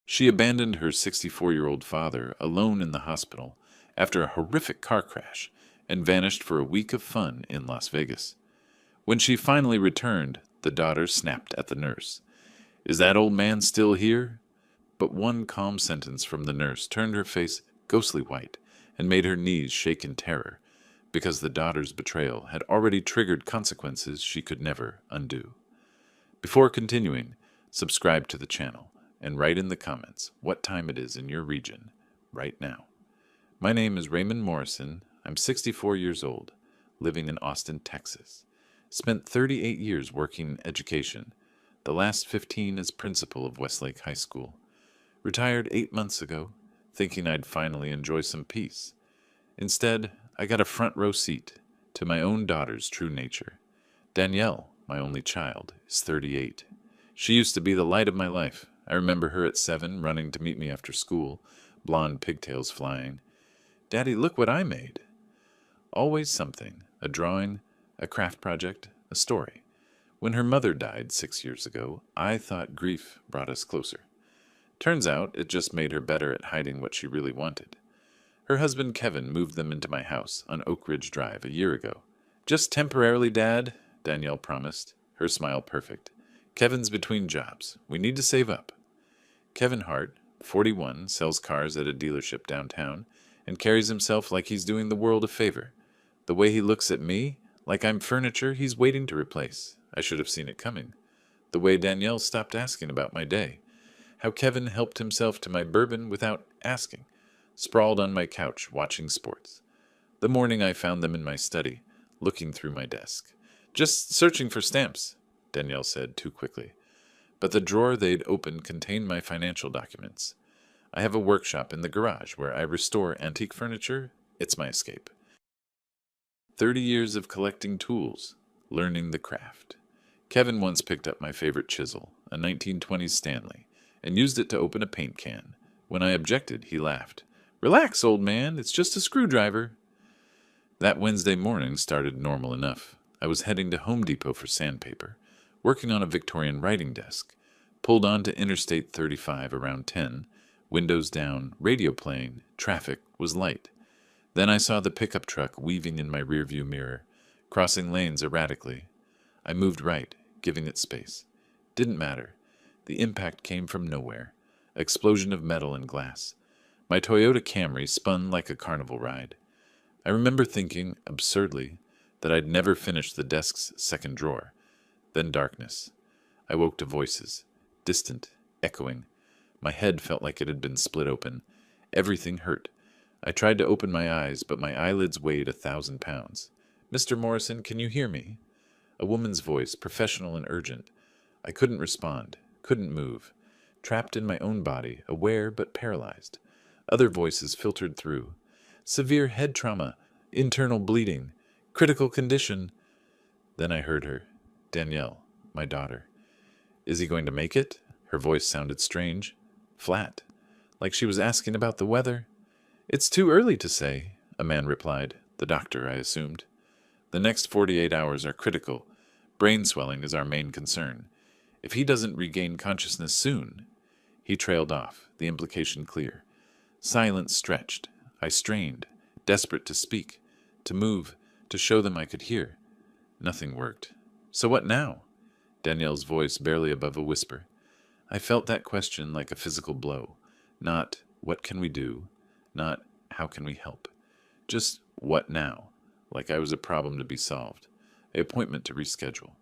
She abandoned her 64-year-old father alone in the hospital after a horrific car crash and vanished for a week of fun in Las Vegas. When she finally returned, the daughter snapped at the nurse. "Is that old man still here?" But one calm sentence from the nurse turned her face ghostly white and made her knees shake in terror, because the daughter's betrayal had already triggered consequences she could never undo. Before continuing, subscribe to the channel and write in the comments what time it is in your region right now. My name is Raymond Morrison. I'm 64 years old, living in Austin, Texas. Spent 38 years working in education, the last 15 as principal of Westlake High School. Retired 8 months ago, thinking I'd finally enjoy some peace. Instead, I got a front row seat to my own daughter's true nature. Danielle, my only child, is 38. She used to be the light of my life. I remember her at 7 running to meet me after school, blonde pigtails flying. "Daddy, look what I made." Always something, a drawing, a craft project, a story. When her mother died 6 years ago, I thought grief brought us closer. Turns out it just made her better at hiding what she really wanted. Her husband Kevin moved them into my house on Oak Ridge Drive a year ago. "Just temporarily, Dad," Danielle promised, her smile perfect. "Kevin's between jobs. We need to save up." Kevin Hart, 41, sells cars at a dealership downtown and carries himself like he's doing the world a favor. The way he looks at me, like I'm furniture he's waiting to replace. I should have seen it coming. The way Danielle stopped asking about my day. How Kevin helped himself to my bourbon without asking. Sprawled on my couch watching sports. The morning I found them in my study, looking through my desk. "Just searching for stamps," Danielle said too quickly. But the drawer they'd opened contained my financial documents. I have a workshop in the garage where I restore antique furniture. It's my escape. 30 years of collecting tools, learning the craft. Kevin once picked up my favorite chisel, a 1920s Stanley, and used it to open a paint can. When I objected, he laughed. "Relax, old man, it's just a screwdriver." That Wednesday morning started normal enough. I was heading to Home Depot for sandpaper, working on a Victorian writing desk. Pulled onto Interstate 35 around 10, windows down, radio playing, traffic was light. Then I saw the pickup truck weaving in my rearview mirror, crossing lanes erratically. I moved right, giving it space. Didn't matter. The impact came from nowhere. Explosion of metal and glass. My Toyota Camry spun like a carnival ride. I remember thinking, absurdly, that I'd never finish the desk's second drawer. Then darkness. I woke to voices, distant, echoing. My head felt like it had been split open. Everything hurt. I tried to open my eyes, but my eyelids weighed 1,000 pounds. "Mr. Morrison, can you hear me?" A woman's voice, professional and urgent. I couldn't respond, couldn't move. Trapped in my own body, aware but paralyzed. Other voices filtered through. "Severe head trauma, internal bleeding, critical condition." Then I heard her. Danielle, my daughter. "Is he going to make it?" Her voice sounded strange, flat, like she was asking about the weather. "It's too early to say," a man replied, the doctor, I assumed. "The next 48 hours are critical. Brain swelling is our main concern. If he doesn't regain consciousness soon—" He trailed off, the implication clear. Silence stretched. I strained, desperate to speak, to move, to show them I could hear. Nothing worked. "So what now?" Danielle's voice barely above a whisper. I felt that question like a physical blow. Not, "What can we do?" Not, "How can we help?" Just, "What now?" Like I was a problem to be solved. An appointment to reschedule.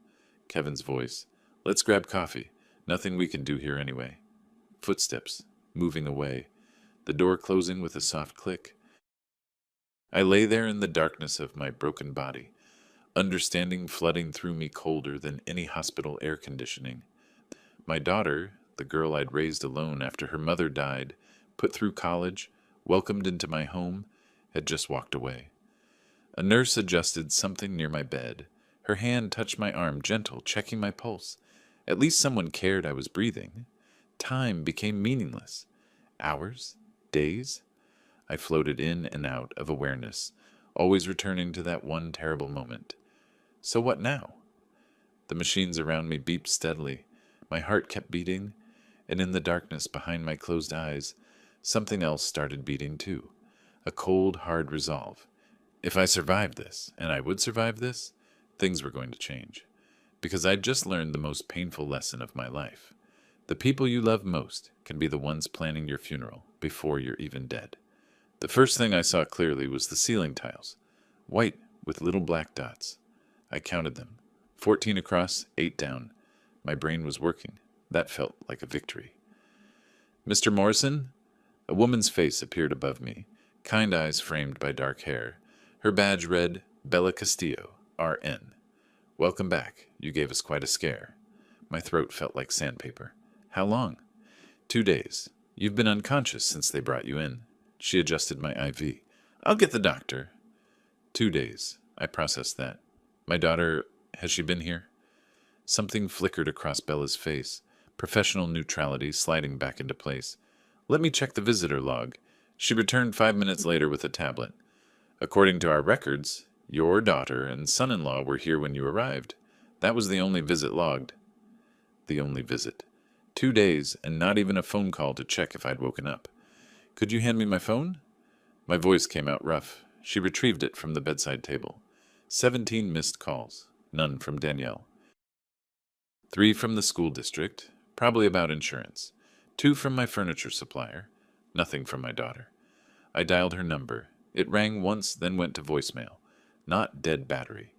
Kevin's voice. "Let's grab coffee. Nothing we can do here anyway." Footsteps, moving away. The door closing with a soft click. I lay there in the darkness of my broken body, understanding flooding through me colder than any hospital air conditioning. My daughter, the girl I'd raised alone after her mother died, put through college, welcomed into my home, had just walked away. A nurse adjusted something near my bed. Her hand touched my arm, gentle, checking my pulse. At least someone cared I was breathing. Time became meaningless. Hours? Days? I floated in and out of awareness, always returning to that one terrible moment. So what now? The machines around me beeped steadily. My heart kept beating, and in the darkness behind my closed eyes, something else started beating too. A cold, hard resolve. If I survived this, and I would survive this, things were going to change. Because I'd just learned the most painful lesson of my life. The people you love most can be the ones planning your funeral before you're even dead. The first thing I saw clearly was the ceiling tiles, white with little black dots. I counted them, 14 across, 8 down. My brain was working. That felt like a victory. Mr. Morrison? A woman's face appeared above me, kind eyes framed by dark hair. Her badge read, Bella Castillo, RN. Welcome back. You gave us quite a scare. My throat felt like sandpaper. How long? 2 days. You've been unconscious since they brought you in. She adjusted my IV. I'll get the doctor. 2 days. I processed that. My daughter, has she been here? Something flickered across Bella's face, professional neutrality sliding back into place. Let me check the visitor log. She returned 5 minutes later with a tablet. According to our records, your daughter and son-in-law were here when you arrived. That was the only visit logged. The only visit. 2 days, and not even a phone call to check if I'd woken up. Could you hand me my phone? My voice came out rough. She retrieved it from the bedside table. 17 missed calls. None from Danielle. 3 from the school district, probably about insurance. 2 from my furniture supplier. Nothing from my daughter. I dialed her number. It rang once, then went to voicemail. Not dead battery.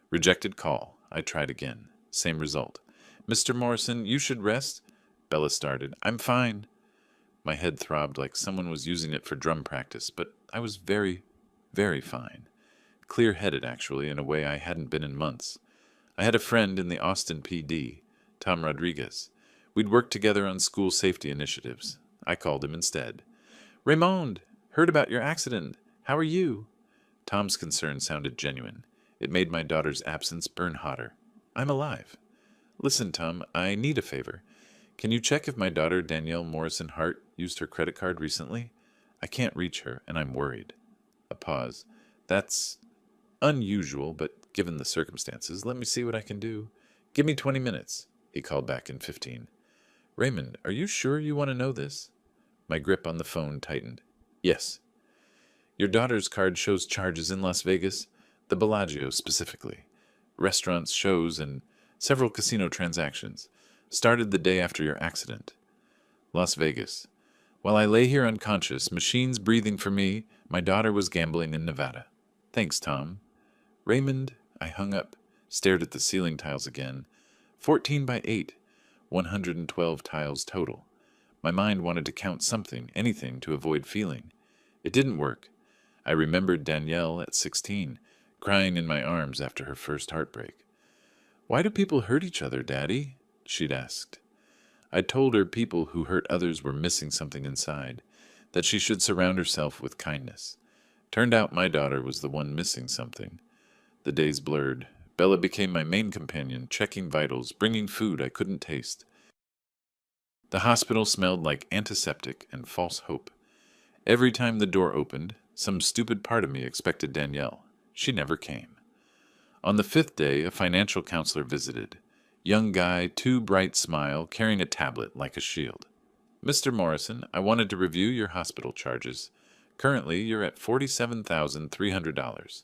Rejected call. I tried again. Same result. Mr. Morrison, you should rest. Bella started. I'm fine. My head throbbed like someone was using it for drum practice, but I was very, very fine. Clear-headed, actually, in a way I hadn't been in months. I had a friend in the Austin PD, Tom Rodriguez. We'd worked together on school safety initiatives. I called him instead. Raymond, heard about your accident. How are you? Tom's concern sounded genuine. It made my daughter's absence burn hotter. I'm alive. Listen, Tom, I need a favor. Can you check if my daughter, Danielle Morrison Hart, used her credit card recently? I can't reach her, and I'm worried. A pause. That's unusual, but given the circumstances, let me see what I can do. Give me 20 minutes, he called back in 15. Raymond, are you sure you want to know this? My grip on the phone tightened. Yes. Your daughter's card shows charges in Las Vegas, the Bellagio specifically. Restaurants, shows, and several casino transactions. Started the day after your accident. Las Vegas. While I lay here unconscious, machines breathing for me, my daughter was gambling in Nevada. Thanks, Tom. Raymond, I hung up, stared at the ceiling tiles again. 14 by 8, 112 tiles total. My mind wanted to count something, anything, to avoid feeling. It didn't work. I remembered Danielle at 16, crying in my arms after her first heartbreak. Why do people hurt each other, Daddy? She'd asked. I told her people who hurt others were missing something inside, that she should surround herself with kindness. Turned out my daughter was the one missing something. The days blurred. Bella became my main companion, checking vitals, bringing food I couldn't taste. The hospital smelled like antiseptic and false hope. Every time the door opened, some stupid part of me expected Danielle. She never came. On the 5th day, a financial counselor visited. Young guy, too bright smile, carrying a tablet like a shield. Mr. Morrison, I wanted to review your hospital charges. Currently, you're at $47,300.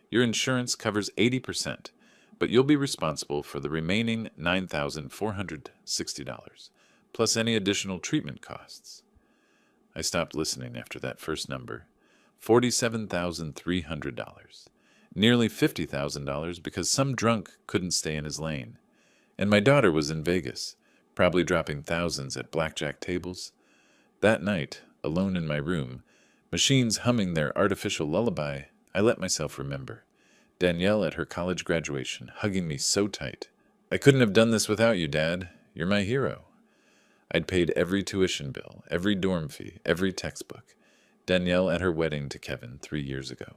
Your insurance covers 80%, but you'll be responsible for the remaining $9,460, plus any additional treatment costs. I stopped listening after that first number. $47,300. Nearly $50,000 because some drunk couldn't stay in his lane. And my daughter was in Vegas, probably dropping thousands at blackjack tables. That night, alone in my room, machines humming their artificial lullaby, I let myself remember. Danielle at her college graduation, hugging me so tight. I couldn't have done this without you, Dad. You're my hero. I'd paid every tuition bill, every dorm fee, every textbook. Danielle at her wedding to Kevin 3 years ago.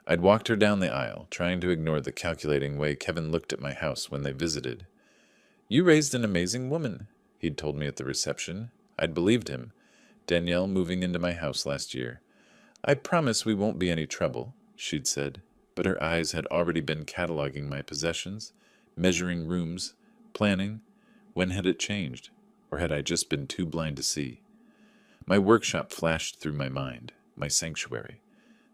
I'd walked her down the aisle, trying to ignore the calculating way Kevin looked at my house when they visited. You raised an amazing woman, he'd told me at the reception. I'd believed him. Danielle moving into my house last year. I promise we won't be any trouble, she'd said, but her eyes had already been cataloging my possessions, measuring rooms, planning. When had it changed? Or had I just been too blind to see? My workshop flashed through my mind, my sanctuary.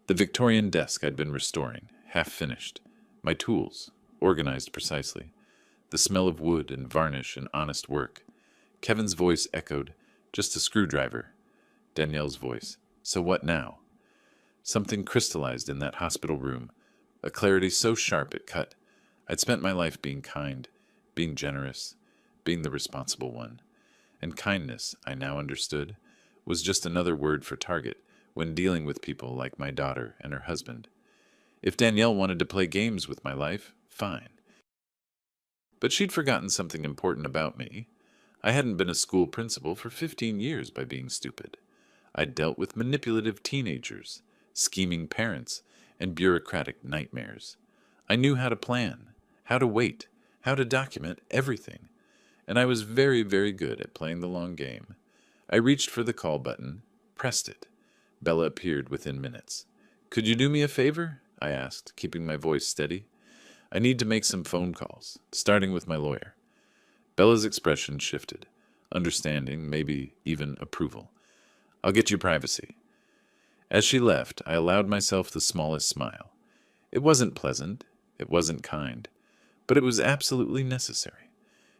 The Victorian desk I'd been restoring, half finished. My tools, organized precisely. The smell of wood and varnish and honest work. Kevin's voice echoed, "Just a screwdriver." Danielle's voice, "So what now?" Something crystallized in that hospital room, a clarity so sharp it cut. I'd spent my life being kind, being generous, being the responsible one. And kindness, I now understood, was just another word for target when dealing with people like my daughter and her husband. If Danielle wanted to play games with my life, fine. But she'd forgotten something important about me. I hadn't been a school principal for 15 years by being stupid. I'd dealt with manipulative teenagers, scheming parents, and bureaucratic nightmares. I knew how to plan, how to wait, how to document everything. And I was very, very good at playing the long game. I reached for the call button, pressed it. Bella appeared within minutes. "Could you do me a favor?" I asked, keeping my voice steady. "I need to make some phone calls, starting with my lawyer." Bella's expression shifted. Understanding, maybe even approval. "I'll get you privacy." As she left, I allowed myself the smallest smile. It wasn't pleasant, it wasn't kind, but it was absolutely necessary.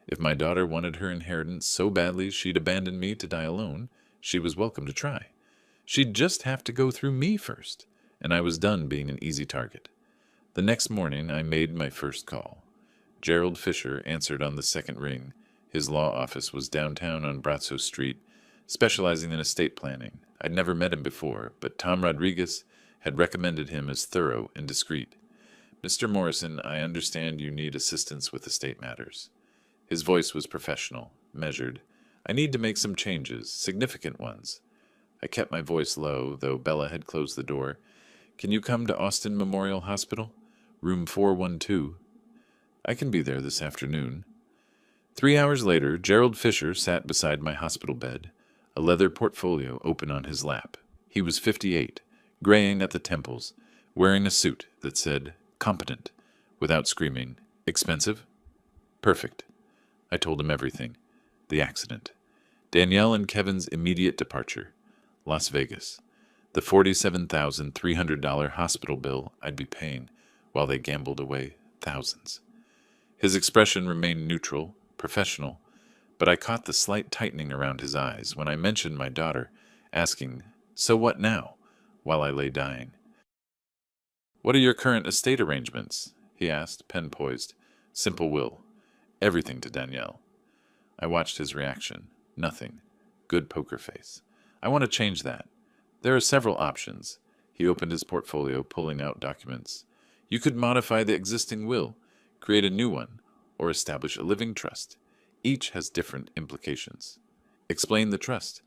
If my daughter wanted her inheritance so badly she'd abandon me to die alone, she was welcome to try. She'd just have to go through me first, and I was done being an easy target. The next morning, I made my first call. Gerald Fisher answered on the second ring. His law office was downtown on Brazos Street, specializing in estate planning. I'd never met him before, but Tom Rodriguez had recommended him as thorough and discreet. "Mr. Morrison, I understand you need assistance with estate matters." His voice was professional, measured. "I need to make some changes, significant ones." I kept my voice low, though Bella had closed the door. "Can you come to Austin Memorial Hospital? Room 412. "I can be there this afternoon." 3 hours later, Gerald Fisher sat beside my hospital bed, a leather portfolio open on his lap. He was 58, graying at the temples, wearing a suit that said, "Competent," without screaming, "Expensive?" "Perfect." I told him everything. The accident. Danielle and Kevin's immediate departure. Las Vegas. The $47,300 hospital bill I'd be paying while they gambled away thousands. His expression remained neutral, professional, but I caught the slight tightening around his eyes when I mentioned my daughter, asking, "So what now?" while I lay dying. "What are your current estate arrangements?" he asked, pen poised. "Simple will. Everything to Danielle." I watched his reaction. Nothing. Good poker face. "I want to change that. There are several options." He opened his portfolio, pulling out documents. "You could modify the existing will, create a new one, or establish a living trust. Each has different implications." "Explain the trust."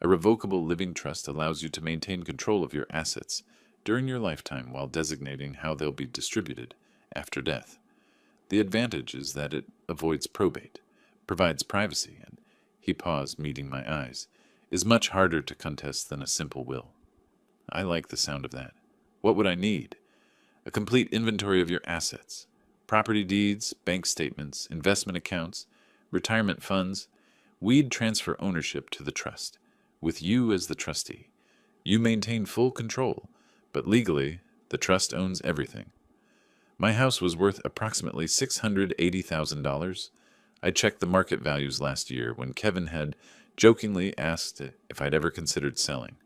"A revocable living trust allows you to maintain control of your assets during your lifetime while designating how they'll be distributed after death. The advantage is that it avoids probate, provides privacy, and," he paused, meeting my eyes, "is much harder to contest than a simple will." I like the sound of that. What would I need? A complete inventory of your assets. Property deeds, bank statements, investment accounts, retirement funds. We'd transfer ownership to the trust, with you as the trustee. You maintain full control, but legally, the trust owns everything. My house was worth approximately $680,000. I checked the market values last year when Kevin had jokingly asked if I'd ever considered selling.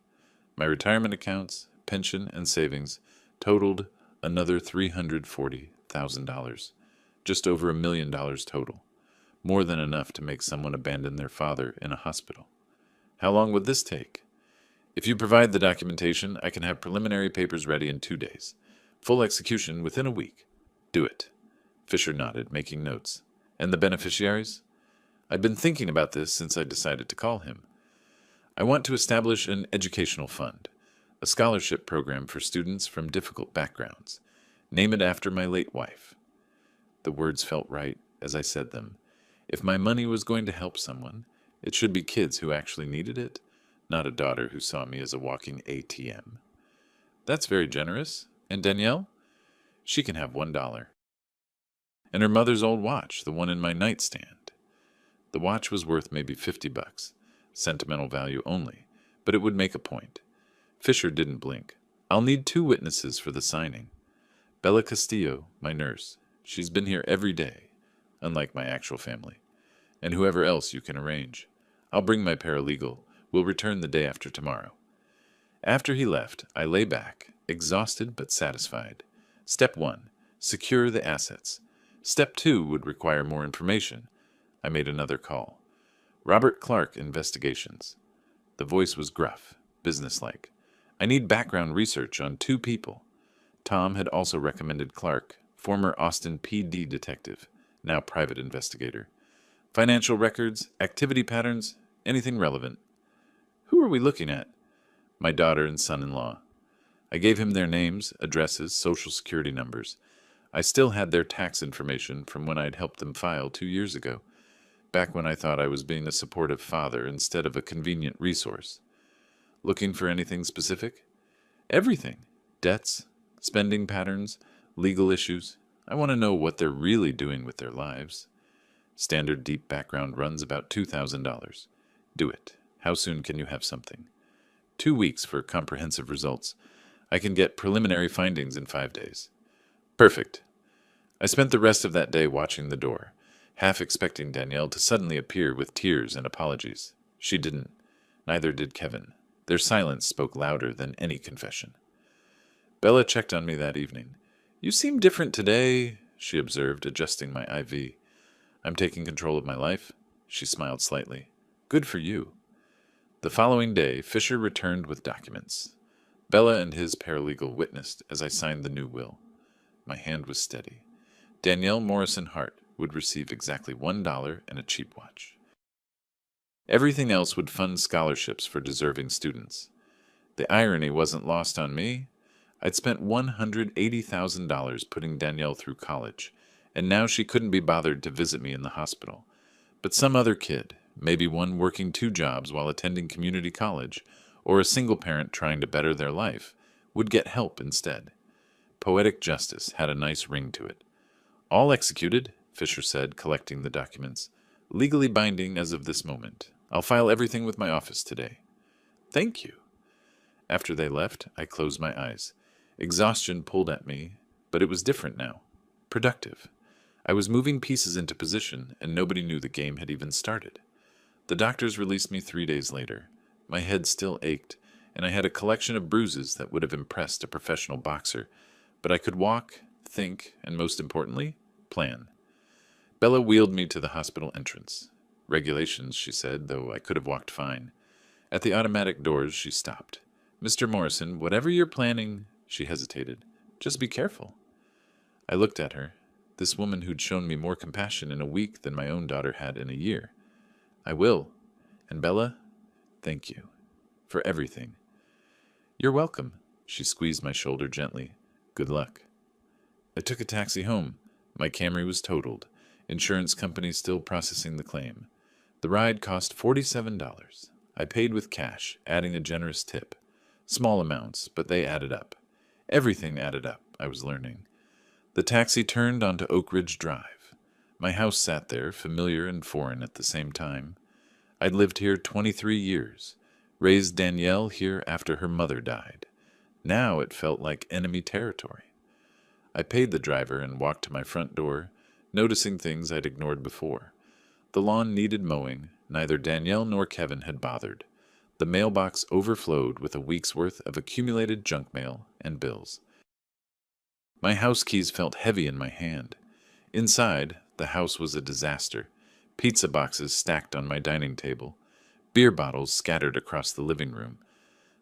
My retirement accounts, pension, and savings totaled another $340,000, just over $1 million total, more than enough to make someone abandon their father in a hospital. How long would this take? If you provide the documentation, I can have preliminary papers ready in 2 days. Full execution within a week. Do it. Fisher nodded, making notes. And the beneficiaries? I'd been thinking about this since I decided to call him. I want to establish an educational fund, a scholarship program for students from difficult backgrounds. Name it after my late wife. The words felt right as I said them. If my money was going to help someone, it should be kids who actually needed it, not a daughter who saw me as a walking ATM. That's very generous. And Danielle? She can have $1. And her mother's old watch, the one in my nightstand. The watch was worth maybe $50, sentimental value only, but it would make a point. Fisher didn't blink. I'll need 2 witnesses for the signing. Bella Castillo, my nurse. She's been here every day, unlike my actual family. And whoever else you can arrange. I'll bring my paralegal. We'll return the day after tomorrow. After he left, I lay back, exhausted but satisfied. Step 1, secure the assets. Step 2 would require more information. I made another call. Robert Clark Investigations. The voice was gruff, businesslike. I need background research on 2 people. Tom had also recommended Clark, former Austin PD detective, now private investigator. Financial records, activity patterns, anything relevant. Who are we looking at? My daughter and son-in-law. I gave him their names, addresses, social security numbers. I still had their tax information from when I'd helped them file 2 years ago, back when I thought I was being a supportive father instead of a convenient resource. Looking for anything specific? Everything. Debts, spending patterns, legal issues. I want to know what they're really doing with their lives. Standard deep background runs about $2,000. Do it. How soon can you have something? 2 weeks for comprehensive results. I can get preliminary findings in 5 days. Perfect. I spent the rest of that day watching the door, half expecting Danielle to suddenly appear with tears and apologies. She didn't. Neither did Kevin. Their silence spoke louder than any confession. Bella checked on me that evening. You seem different today, she observed, adjusting my IV. I'm taking control of my life. She smiled slightly. Good for you. The following day, Fisher returned with documents. Bella and his paralegal witnessed as I signed the new will. My hand was steady. Danielle Morrison Hart would receive exactly $1 and a cheap watch. Everything else would fund scholarships for deserving students. The irony wasn't lost on me. I'd spent $180,000 putting Danielle through college, and now she couldn't be bothered to visit me in the hospital. But some other kid, maybe one working 2 jobs while attending community college, or a single parent trying to better their life, would get help instead. Poetic justice had a nice ring to it. All executed, Fisher said, collecting the documents. Legally binding as of this moment. I'll file everything with my office today. Thank you. After they left, I closed my eyes. Exhaustion pulled at me, but it was different now. Productive. I was moving pieces into position, and nobody knew the game had even started. The doctors released me 3 days later. My head still ached, and I had a collection of bruises that would have impressed a professional boxer, but I could walk, think, and most importantly, plan. Bella wheeled me to the hospital entrance. Regulations, she said, though I could have walked fine. At the automatic doors, she stopped. Mr. Morrison, whatever you're planning, she hesitated. Just be careful. I looked at her, this woman who'd shown me more compassion in a week than my own daughter had in a year. I will. And Bella, thank you. For everything. You're welcome. She squeezed my shoulder gently. Good luck. I took a taxi home. My Camry was totaled. Insurance company still processing the claim. The ride cost $47. I paid with cash, adding a generous tip. Small amounts, but they added up. Everything added up, I was learning. The taxi turned onto Oak Ridge Drive. My house sat there, familiar and foreign at the same time. I'd lived here 23 years, raised Danielle here after her mother died. Now it felt like enemy territory. I paid the driver and walked to my front door, noticing things I'd ignored before. The lawn needed mowing. Neither Danielle nor Kevin had bothered. The mailbox overflowed with a week's worth of accumulated junk mail and bills. My house keys felt heavy in my hand. Inside, the house was a disaster. Pizza boxes stacked on my dining table. Beer bottles scattered across the living room.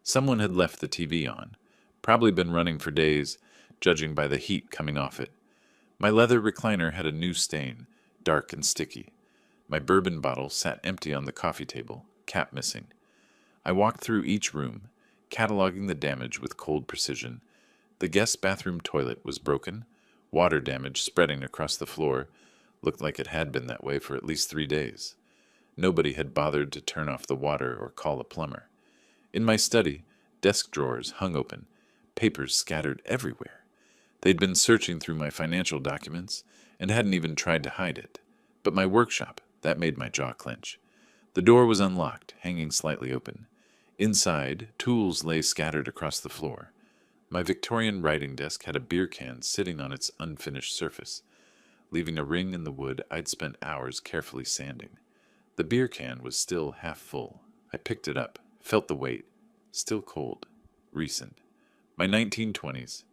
Someone had left the TV on. Probably been running for days, judging by the heat coming off it. My leather recliner had a new stain, dark and sticky. My bourbon bottle sat empty on the coffee table, cap missing. I walked through each room, cataloging the damage with cold precision. The guest bathroom toilet was broken. Water damage spreading across the floor. Looked like it had been that way for at least 3 days. Nobody had bothered to turn off the water or call a plumber. In my study, desk drawers hung open, papers scattered everywhere. They'd been searching through my financial documents and hadn't even tried to hide it. But my workshop, That made my jaw clench. The door was unlocked, hanging slightly open. Inside, tools lay scattered across the floor. My Victorian writing desk had a beer can sitting on its unfinished surface, leaving a ring in the wood I'd spent hours carefully sanding. The beer can was still half full. I picked it up, felt the weight. Still cold. Recent. My 1920s.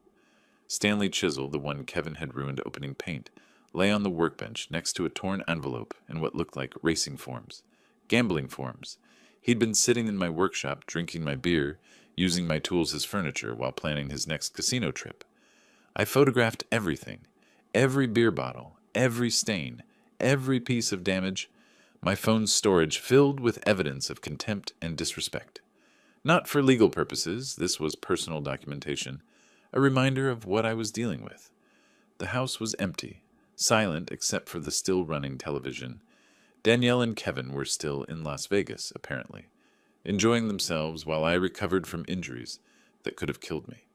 Stanley chisel, the one Kevin had ruined opening paint, lay on the workbench next to a torn envelope and what looked like racing forms. Gambling forms. He'd been sitting in my workshop drinking my beer, using my tools as furniture while planning his next casino trip. I photographed everything. Every beer bottle, every stain, every piece of damage. My phone's storage filled with evidence of contempt and disrespect. Not for legal purposes, this was personal documentation, a reminder of what I was dealing with. The house was empty, silent except for the still-running television. Danielle and Kevin were still in Las Vegas, apparently, enjoying themselves while I recovered from injuries that could have killed me.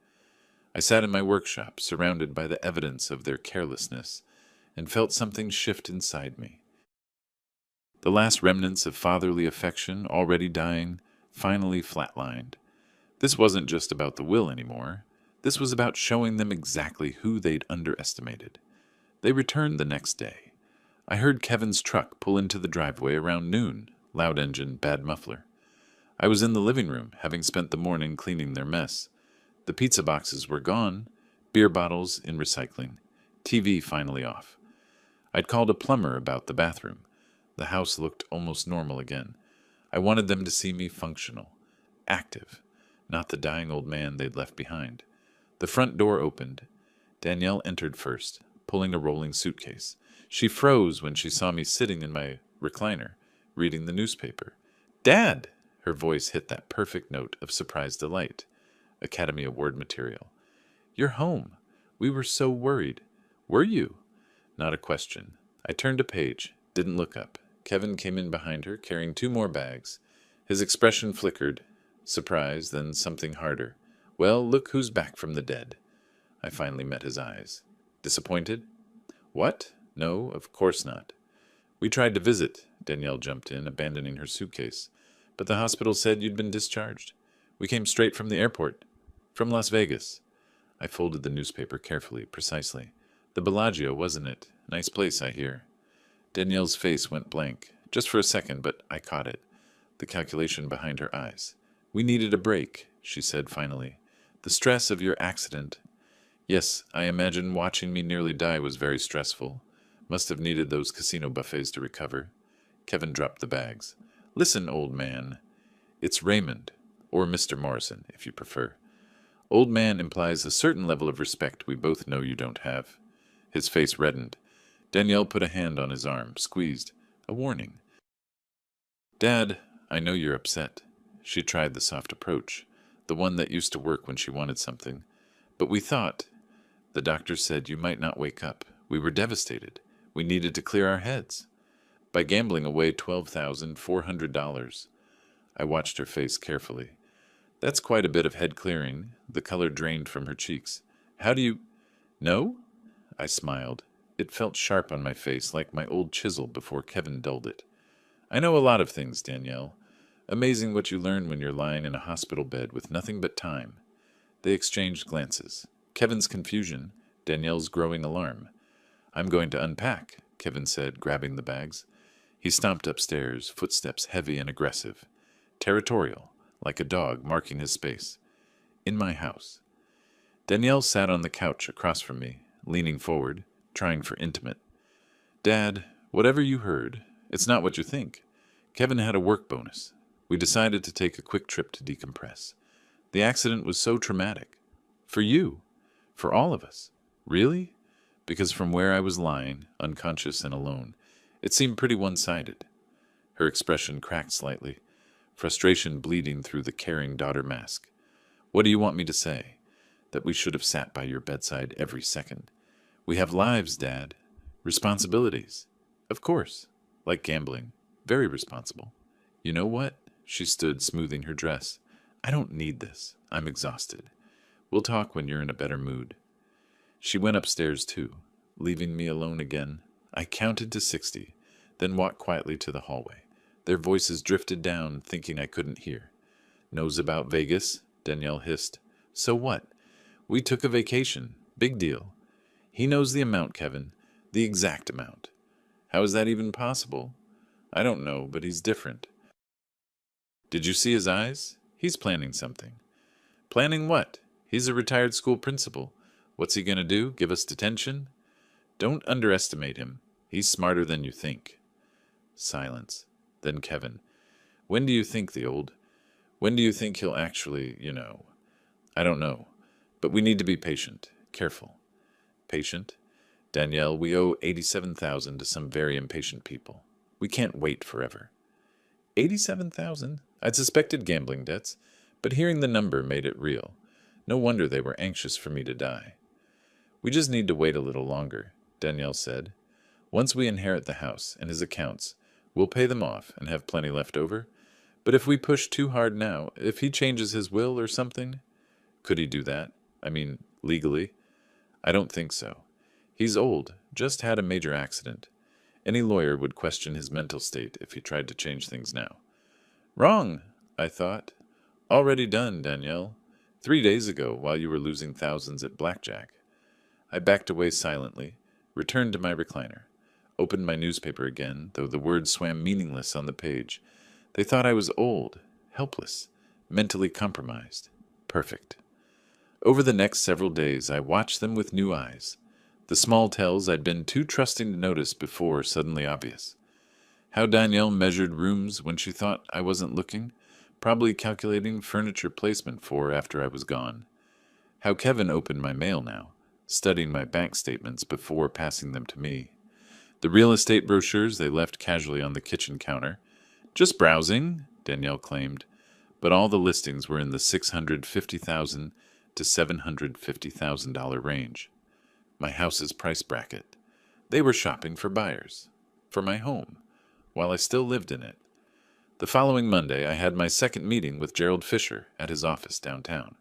I sat in my workshop, surrounded by the evidence of their carelessness, and felt something shift inside me. The last remnants of fatherly affection, already dying, finally flatlined. This wasn't just about the will anymore. This was about showing them exactly who they'd underestimated. They returned the next day. I heard Kevin's truck pull into the driveway around noon, loud engine, bad muffler. I was in the living room, having spent the morning cleaning their mess. The pizza boxes were gone, beer bottles in recycling, TV finally off. I'd called a plumber about the bathroom. The house looked almost normal again. I wanted them to see me functional, active, not the dying old man they'd left behind. The front door opened. Danielle entered first, pulling a rolling suitcase. She froze when she saw me sitting in my recliner, reading the newspaper. "Dad!" Her voice hit that perfect note of surprised delight. Academy Award material. "You're home. We were so worried." "Were you?" Not a question. I turned a page, didn't look up. Kevin came in behind her, carrying 2 more bags. His expression flickered, surprise, then something harder. "Well, look who's back from the dead." I finally met his eyes. "Disappointed?" "What? No, of course not." "We tried to visit," Danielle jumped in, abandoning her suitcase. "But the hospital said you'd been discharged. We came straight from the airport. From Las Vegas." I folded the newspaper carefully, precisely. "The Bellagio, wasn't it? Nice place, I hear." Danielle's face went blank, just for a second, but I caught it. The calculation behind her eyes. "We needed a break," she said finally. "The stress of your accident." "Yes, I imagine watching me nearly die was very stressful. Must have needed those casino buffets to recover." Kevin dropped the bags. "Listen, old man. It's Raymond, or Mr. Morrison, if you prefer. Old man implies a certain level of respect we both know you don't have." His face reddened. Danielle put a hand on his arm, squeezed. A warning. "Dad, I know you're upset." She tried the soft approach, the one that used to work when she wanted something. "But we thought. The doctor said you might not wake up. We were devastated. We needed to clear our heads. By gambling away $12,400. I watched her face carefully. "That's quite a bit of head clearing." The color drained from her cheeks. "How do you—" "No?" I smiled. It felt sharp on my face, like my old chisel before Kevin dulled it. "I know a lot of things, Danielle. Amazing what you learn when you're lying in a hospital bed with nothing but time." They exchanged glances. Kevin's confusion, Danielle's growing alarm. "I'm going to unpack," Kevin said, grabbing the bags. He stomped upstairs, footsteps heavy and aggressive. Territorial, like a dog marking his space. In my house. Danielle sat on the couch across from me, leaning forward, trying for intimate. "Dad, whatever you heard, it's not what you think. Kevin had a work bonus. We decided to take a quick trip to decompress. The accident was so traumatic. For you. For all of us. Really? Because from where I was lying, unconscious and alone, it seemed pretty one-sided." Her expression cracked slightly, frustration bleeding through the caring daughter mask. "What do you want me to say? That we should have sat by your bedside every second? We have lives, Dad. Responsibilities. Of course. Like gambling. Very responsible. You know what?" She stood, smoothing her dress. "I don't need this. I'm exhausted. We'll talk when you're in a better mood." She went upstairs, too, leaving me alone again. I counted to 60. then walked quietly to the hallway. Their voices drifted down, thinking I couldn't hear. Knows about Vegas? Danielle hissed. So what? We took a vacation. Big deal. He knows the amount, Kevin. The exact amount. How is that even possible? I don't know, but he's different. Did you see his eyes? He's planning something. Planning what? He's a retired school principal. What's he gonna do? Give us detention? Don't underestimate him. He's smarter than you think. Silence. Then Kevin. When do you think when do you think he'll actually, I don't know. But we need to be patient. Careful. Patient? Danielle, we owe $87,000 to some very impatient people. We can't wait forever. $87,000? I'd suspected gambling debts, but hearing the number made it real. No wonder they were anxious for me to die. We just need to wait a little longer, Danielle said. Once we inherit the house and his accounts, we'll pay them off and have plenty left over. But if we push too hard now, if he changes his will or something... Could he do that? I mean, legally? I don't think so. He's old, just had a major accident. Any lawyer would question his mental state if he tried to change things now. Wrong, I thought. Already done, Danielle. 3 days ago, while you were losing thousands at blackjack. I backed away silently, returned to my recliner, opened my newspaper again, though the words swam meaningless on the page. They thought I was old, helpless, mentally compromised. Perfect. Over the next several days, I watched them with new eyes. The small tells I'd been too trusting to notice before suddenly obvious. How Danielle measured rooms when she thought I wasn't looking, probably calculating furniture placement for after I was gone. How Kevin opened my mail now, studying my bank statements before passing them to me. The real estate brochures they left casually on the kitchen counter. Just browsing, Danielle claimed, but all the listings were in the $650,000 to $750,000 range. My house's price bracket. They were shopping for buyers. For my home, while I still lived in it. The following Monday, I had my second meeting with Gerald Fisher at his office downtown.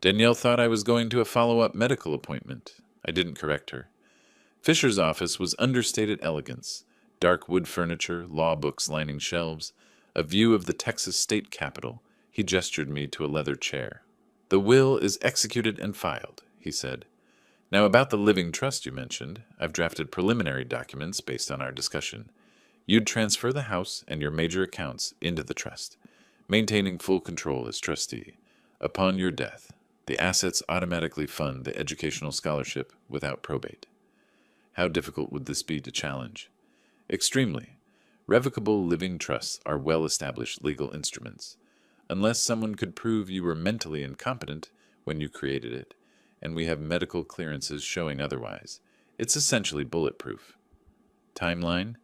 Danielle thought I was going to a follow-up medical appointment. I didn't correct her. Fisher's office was understated elegance, dark wood furniture, law books lining shelves, a view of the Texas state capitol. He gestured me to a leather chair. The will is executed and filed, he said. Now about the living trust you mentioned, I've drafted preliminary documents based on our discussion. You'd transfer the house and your major accounts into the trust, maintaining full control as trustee. Upon your death, the assets automatically fund the educational scholarship without probate. How difficult would this be to challenge? Extremely. Revocable living trusts are well-established legal instruments. Unless someone could prove you were mentally incompetent when you created it, and we have medical clearances showing otherwise, it's essentially bulletproof. Timeline?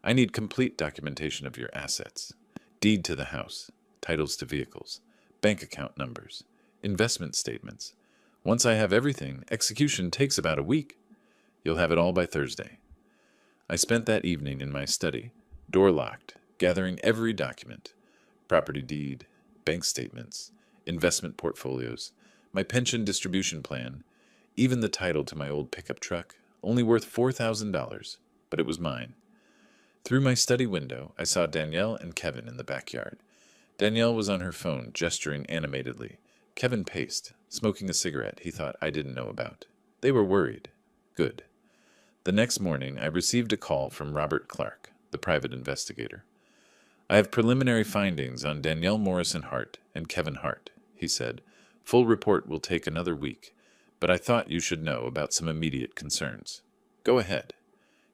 I need complete documentation of your assets. Deed to the house, titles to vehicles, bank account numbers, investment statements. Once I have everything, execution takes about a week. You'll have it all by Thursday. I spent that evening in my study, door locked, gathering every document. Property deed, bank statements, investment portfolios, my pension distribution plan, even the title to my old pickup truck, only worth $4,000, but it was mine. Through my study window, I saw Danielle and Kevin in the backyard. Danielle was on her phone, gesturing animatedly. Kevin paced, smoking a cigarette he thought I didn't know about. They were worried. Good. The next morning, I received a call from Robert Clark, the private investigator. I have preliminary findings on Danielle Morrison Hart and Kevin Hart, he said. Full report will take another week, but I thought you should know about some immediate concerns. Go ahead.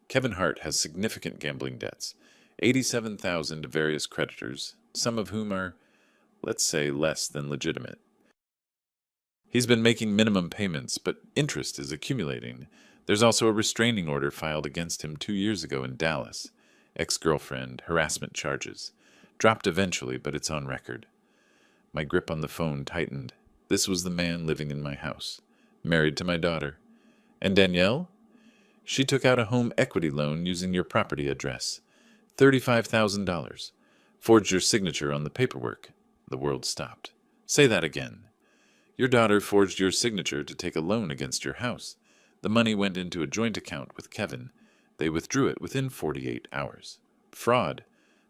Kevin Hart has significant gambling debts, $87,000 to various creditors, some of whom are, let's say, less than legitimate. He's been making minimum payments, but interest is accumulating. There's also a restraining order filed against him 2 years ago in Dallas. Ex-girlfriend, harassment charges. Dropped eventually, but it's on record. My grip on the phone tightened. This was the man living in my house, married to my daughter. And Danielle? She took out a home equity loan using your property address. $35,000. Forged your signature on the paperwork. The world stopped. Say that again. Your daughter forged your signature to take a loan against your house. The money went into a joint account with Kevin. They withdrew it within 48 hours. Fraud.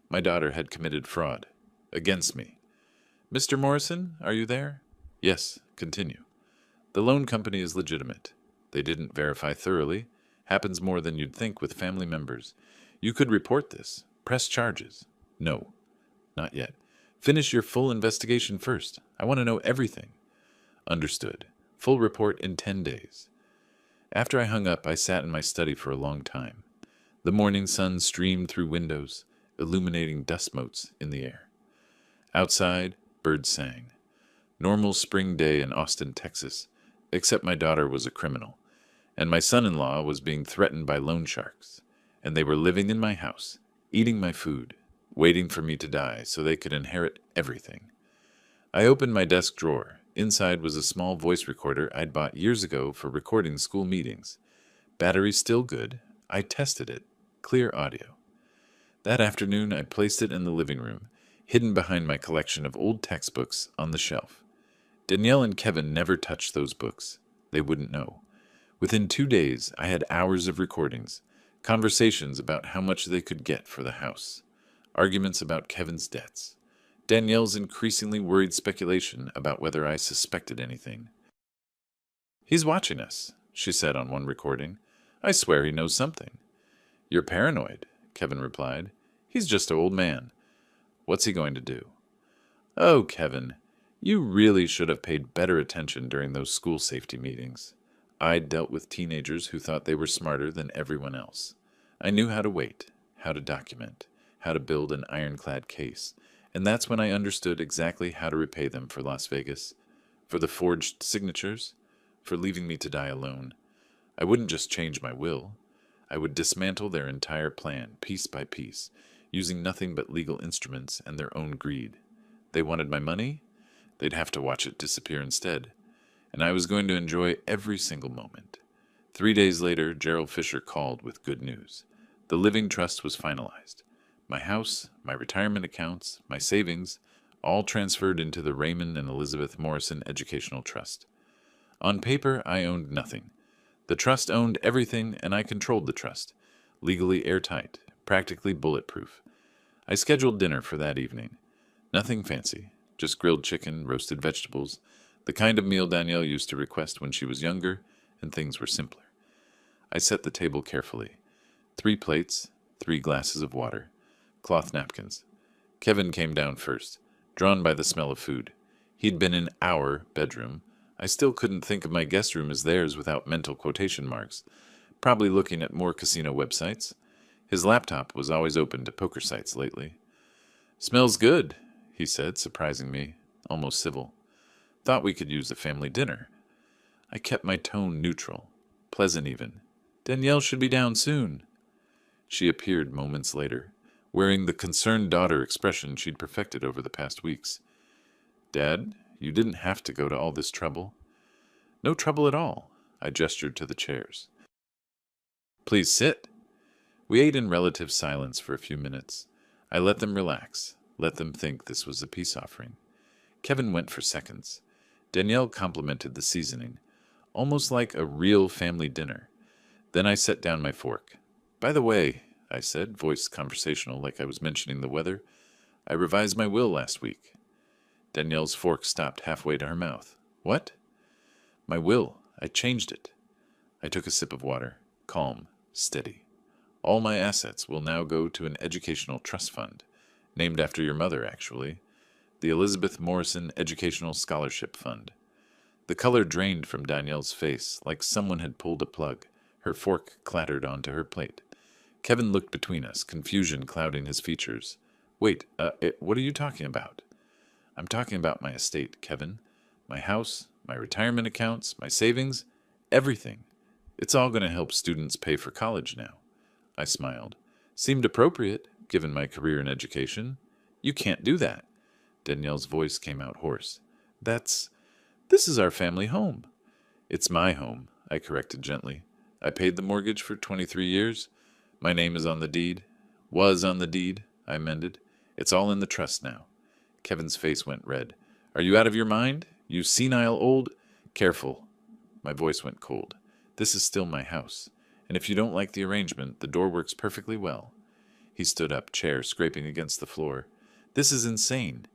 My daughter had committed fraud. Against me. Mr. Morrison, are you there? Yes, continue. The loan company is legitimate. They didn't verify thoroughly. Happens more than you'd think with family members. You could report this. Press charges. No, not yet. Finish your full investigation first. I want to know everything. Understood. Full report in 10 days. After I hung up, I sat in my study for a long time. The morning sun streamed through windows, illuminating dust motes in the air. Outside, birds sang. Normal spring day in Austin, Texas, except my daughter was a criminal, and my son-in-law was being threatened by loan sharks, and they were living in my house, eating my food, waiting for me to die so they could inherit everything. I opened my desk drawer. Inside was a small voice recorder I'd bought years ago for recording school meetings. Battery still good. I tested it. Clear audio. That afternoon, I placed it in the living room, hidden behind my collection of old textbooks on the shelf. Danielle and Kevin never touched those books. They wouldn't know. Within 2 days, I had hours of recordings, conversations about how much they could get for the house, arguments about Kevin's debts, Danielle's increasingly worried speculation about whether I suspected anything. He's watching us, she said on one recording. I swear he knows something. You're paranoid, Kevin replied. He's just an old man. What's he going to do? Oh, Kevin, you really should have paid better attention during those school safety meetings. I'd dealt with teenagers who thought they were smarter than everyone else. I knew how to wait, how to document, how to build an ironclad case, and that's when I understood exactly how to repay them for Las Vegas, for the forged signatures, for leaving me to die alone. I wouldn't just change my will. I would dismantle their entire plan, piece by piece, using nothing but legal instruments and their own greed. They wanted my money? They'd have to watch it disappear instead. And I was going to enjoy every single moment. 3 days later, Gerald Fisher called with good news. The living trust was finalized. My house, my retirement accounts, my savings, all transferred into the Raymond and Elizabeth Morrison Educational Trust. On paper, I owned nothing. The trust owned everything, and I controlled the trust, legally airtight, practically bulletproof. I scheduled dinner for that evening. Nothing fancy, just grilled chicken, roasted vegetables, the kind of meal Danielle used to request when she was younger, and things were simpler. I set the table carefully. 3 plates, 3 glasses of water, cloth napkins. Kevin came down first, drawn by the smell of food. He'd been in our bedroom. I still couldn't think of my guest room as theirs without mental quotation marks, probably looking at more casino websites. His laptop was always open to poker sites lately. Smells good, he said, surprising me, almost civil. Thought we could use a family dinner. I kept my tone neutral, pleasant even. Danielle should be down soon. She appeared moments later, wearing the concerned daughter expression she'd perfected over the past weeks. Dad, you didn't have to go to all this trouble. No trouble at all, I gestured to the chairs. Please sit. We ate in relative silence for a few minutes. I let them relax, let them think this was a peace offering. Kevin went for seconds. Danielle complimented the seasoning, almost like a real family dinner. Then I set down my fork. By the way, I said, voice conversational like I was mentioning the weather, I revised my will last week. Danielle's fork stopped halfway to her mouth. What? My will. I changed it. I took a sip of water, calm, steady. All my assets will now go to an educational trust fund, named after your mother, actually, the Elizabeth Morrison Educational Scholarship Fund. The color drained from Danielle's face like someone had pulled a plug. Her fork clattered onto her plate. Kevin looked between us, confusion clouding his features. Wait, what are you talking about? I'm talking about my estate, Kevin. My house, my retirement accounts, my savings, everything. It's all going to help students pay for college now. I smiled. Seemed appropriate, given my career in education. You can't do that. Danielle's voice came out hoarse. This is our family home. It's my home, I corrected gently. I paid the mortgage for 23 years. My name is on the deed. Was on the deed, I amended. It's all in the trust now. Kevin's face went red. Are you out of your mind? You senile old... Careful. My voice went cold. This is still my house, And if you don't like the arrangement, the door works perfectly well. He stood up, chair scraping against the floor. This is insane.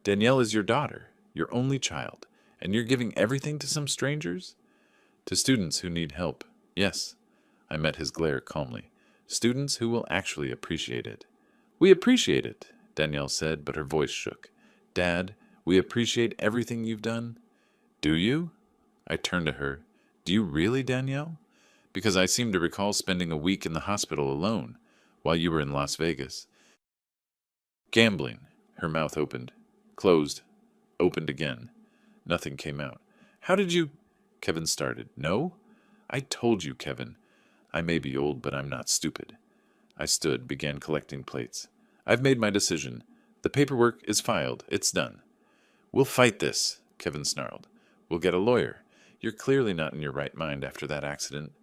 Danielle is your daughter, your only child, and you're giving everything to some strangers? To students who need help, yes. I met his glare calmly. Students who will actually appreciate it. We appreciate it, Danielle said, but her voice shook. Dad, we appreciate everything you've done. Do you? I turned to her. Do you really, Danielle? Because I seem to recall spending a week in the hospital alone while you were in Las Vegas. Gambling. Her mouth opened, closed, opened again. Nothing came out. How did you... Kevin started. No? I told you, Kevin. I may be old, but I'm not stupid. I stood, began collecting plates. I've made my decision. The paperwork is filed. It's done. We'll fight this, Kevin snarled. We'll get a lawyer. You're clearly not in your right mind after that accident.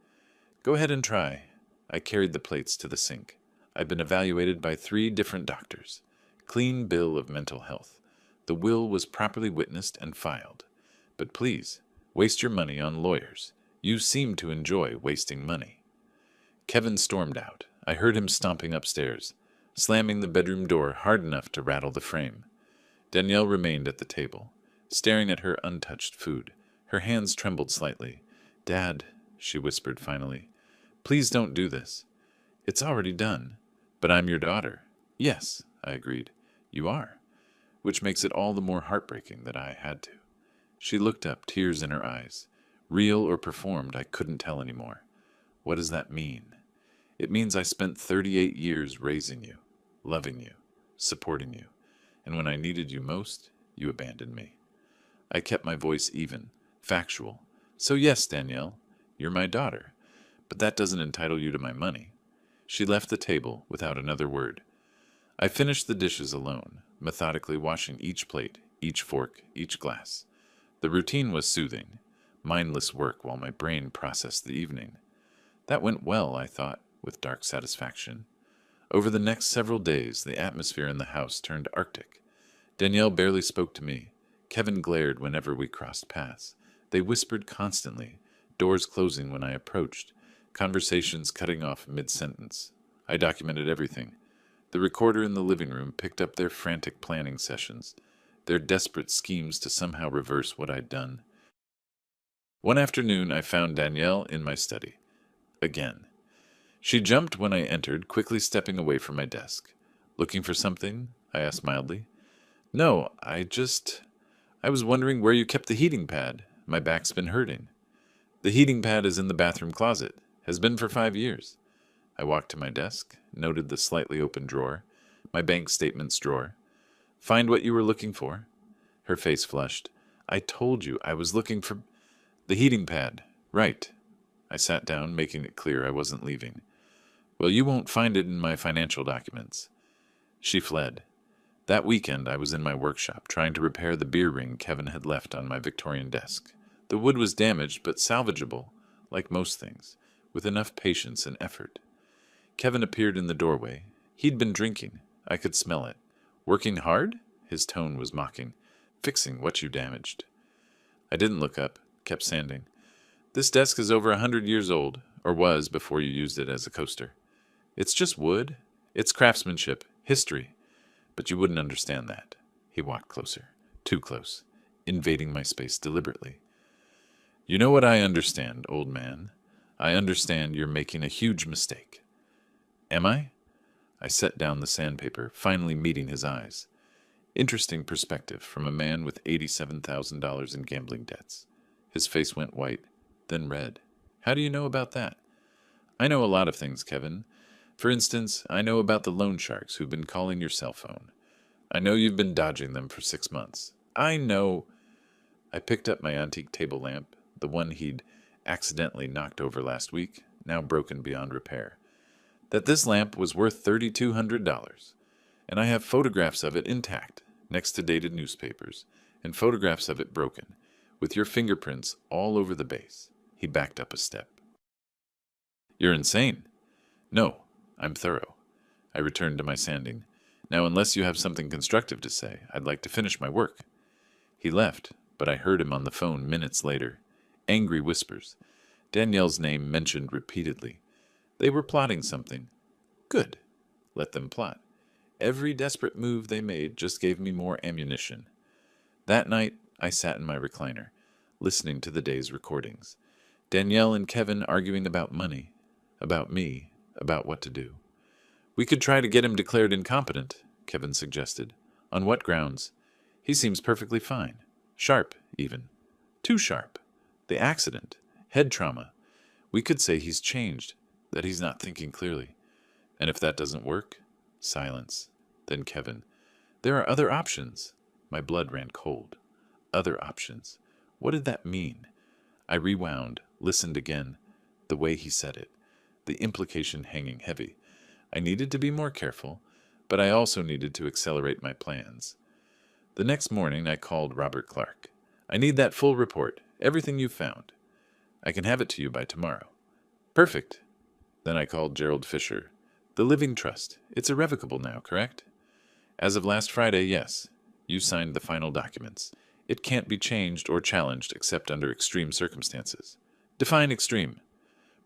Go ahead and try. I carried the plates to the sink. I've been evaluated by 3 different doctors. Clean bill of mental health. The will was properly witnessed and filed. But please, waste your money on lawyers. You seem to enjoy wasting money. Kevin stormed out. I heard him stomping upstairs, slamming the bedroom door hard enough to rattle the frame. Danielle remained at the table, staring at her untouched food. Her hands trembled slightly. Dad, she whispered finally, please don't do this. It's already done. But I'm your daughter. Yes, I agreed. You are. Which makes it all the more heartbreaking that I had to. She looked up, tears in her eyes. Real or performed, I couldn't tell anymore. What does that mean? It means I spent 38 years raising you, loving you, supporting you, and when I needed you most, you abandoned me. I kept my voice even, factual. So yes, Danielle, you're my daughter, but that doesn't entitle you to my money. She left the table without another word. I finished the dishes alone, methodically washing each plate, each fork, each glass. The routine was soothing, mindless work while my brain processed the evening. That went well, I thought, with dark satisfaction. Over the next several days, the atmosphere in the house turned arctic. Danielle barely spoke to me. Kevin glared whenever we crossed paths. They whispered constantly, doors closing when I approached, conversations cutting off mid-sentence. I documented everything. The recorder in the living room picked up their frantic planning sessions, their desperate schemes to somehow reverse what I'd done. One afternoon, I found Danielle in my study. Again. She jumped when I entered, quickly stepping away from my desk. Looking for something? I asked mildly. No, I was wondering where you kept the heating pad. My back's been hurting. The heating pad is in the bathroom closet. Has been for 5 years. I walked to my desk, noted the slightly open drawer, my bank statements drawer. Find what you were looking for? Her face flushed. I told you I was looking for... The heating pad. Right. I sat down, making it clear I wasn't leaving. Well, you won't find it in my financial documents. She fled. That weekend I was in my workshop, trying to repair the beer ring Kevin had left on my Victorian desk. The wood was damaged, but salvageable, like most things, with enough patience and effort. Kevin appeared in the doorway. He'd been drinking. I could smell it. Working hard? His tone was mocking. Fixing what you damaged. I didn't look up, kept sanding. This desk is over 100 years old, or was before you used it as a coaster. It's just wood. It's craftsmanship, history. But you wouldn't understand that. He walked closer, too close, invading my space deliberately. You know what I understand, old man. I understand you're making a huge mistake. Am I? I set down the sandpaper, finally meeting his eyes. Interesting perspective from a man with $87,000 in gambling debts. His face went white, then red. How do you know about that? I know a lot of things, Kevin. For instance, I know about the loan sharks who've been calling your cell phone. I know you've been dodging them for 6 months. I know... I picked up my antique table lamp, the one he'd accidentally knocked over last week, now broken beyond repair. That this lamp was worth $3,200, and I have photographs of it intact, next to dated newspapers, and photographs of it broken, with your fingerprints all over the base. He backed up a step. You're insane. No, I'm thorough. I returned to my sanding. Now, unless you have something constructive to say, I'd like to finish my work. He left, but I heard him on the phone minutes later. Angry whispers. Danielle's name mentioned repeatedly. They were plotting something. Good. Let them plot. Every desperate move they made just gave me more ammunition. That night, I sat in my recliner, listening to the day's recordings. Danielle and Kevin arguing about money, about me, about what to do. We could try to get him declared incompetent, Kevin suggested. On what grounds? He seems perfectly fine. Sharp, even. Too sharp. The accident. Head trauma. We could say he's changed, that he's not thinking clearly. And if that doesn't work? Silence. Then Kevin. There are other options. My blood ran cold. Other options. What did that mean? I rewound, listened again. The way he said it. The implication hanging heavy. I needed to be more careful, but I also needed to accelerate my plans. The next morning I called Robert Clark. I need that full report, everything you found. I can have it to you by tomorrow. Perfect. Then I called Gerald Fisher. The Living Trust. It's irrevocable now, correct? As of last Friday, yes. You signed the final documents. It can't be changed or challenged except under extreme circumstances. Define extreme.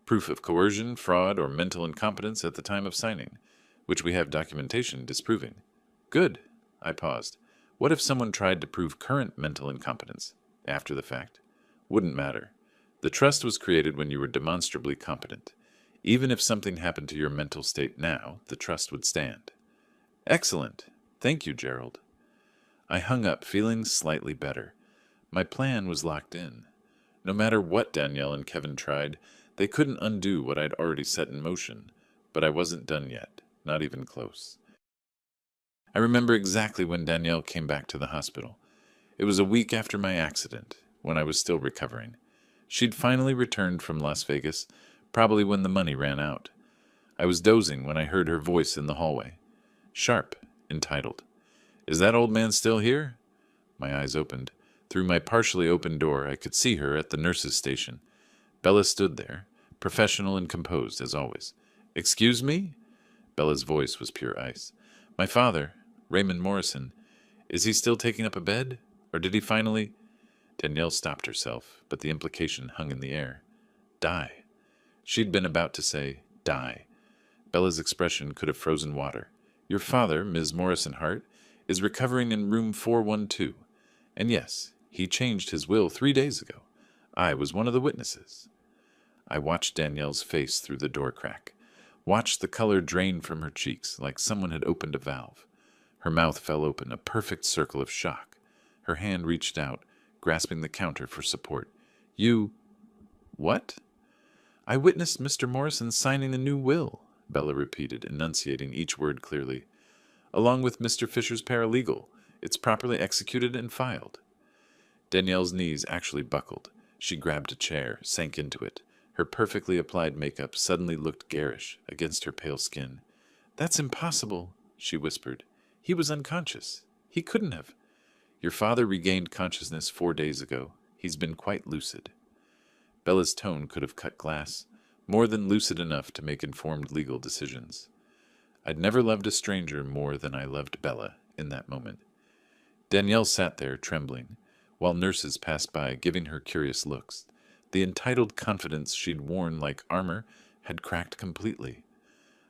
Proof of coercion, fraud, or mental incompetence at the time of signing, which we have documentation disproving. Good. I paused. What if someone tried to prove current mental incompetence, after the fact? Wouldn't matter. The trust was created when you were demonstrably competent. Even if something happened to your mental state now, the trust would stand. Excellent. Thank you, Gerald. I hung up, feeling slightly better. My plan was locked in. No matter what Danielle and Kevin tried, they couldn't undo what I'd already set in motion, but I wasn't done yet, not even close. I remember exactly when Danielle came back to the hospital. It was a week after my accident, when I was still recovering. She'd finally returned from Las Vegas, probably when the money ran out. I was dozing when I heard her voice in the hallway. Sharp, entitled. Is that old man still here? My eyes opened. Through my partially open door, I could see her at the nurse's station. Bella stood there, professional and composed as always. Excuse me? Bella's voice was pure ice. My father, Raymond Morrison, is he still taking up a bed? Or did he finally... Danielle stopped herself, but the implication hung in the air. Die. She'd been about to say, die. Bella's expression could have frozen water. Your father, Ms. Morrison Hart, is recovering in room 412. And yes, he changed his will 3 days ago. I was one of the witnesses. I watched Danielle's face through the door crack, watched the color drain from her cheeks like someone had opened a valve. Her mouth fell open, a perfect circle of shock. Her hand reached out, grasping the counter for support. You... What? I witnessed Mr. Morrison signing a new will, Bella repeated, enunciating each word clearly. Along with Mr. Fisher's paralegal. It's properly executed and filed. Danielle's knees actually buckled. She grabbed a chair, sank into it. Her perfectly applied makeup suddenly looked garish against her pale skin. That's impossible, she whispered. He was unconscious. He couldn't have. Your father regained consciousness 4 days ago. He's been quite lucid. Bella's tone could have cut glass, more than lucid enough to make informed legal decisions. I'd never loved a stranger more than I loved Bella in that moment. Danielle sat there, trembling, while nurses passed by, giving her curious looks. The entitled confidence she'd worn like armor had cracked completely.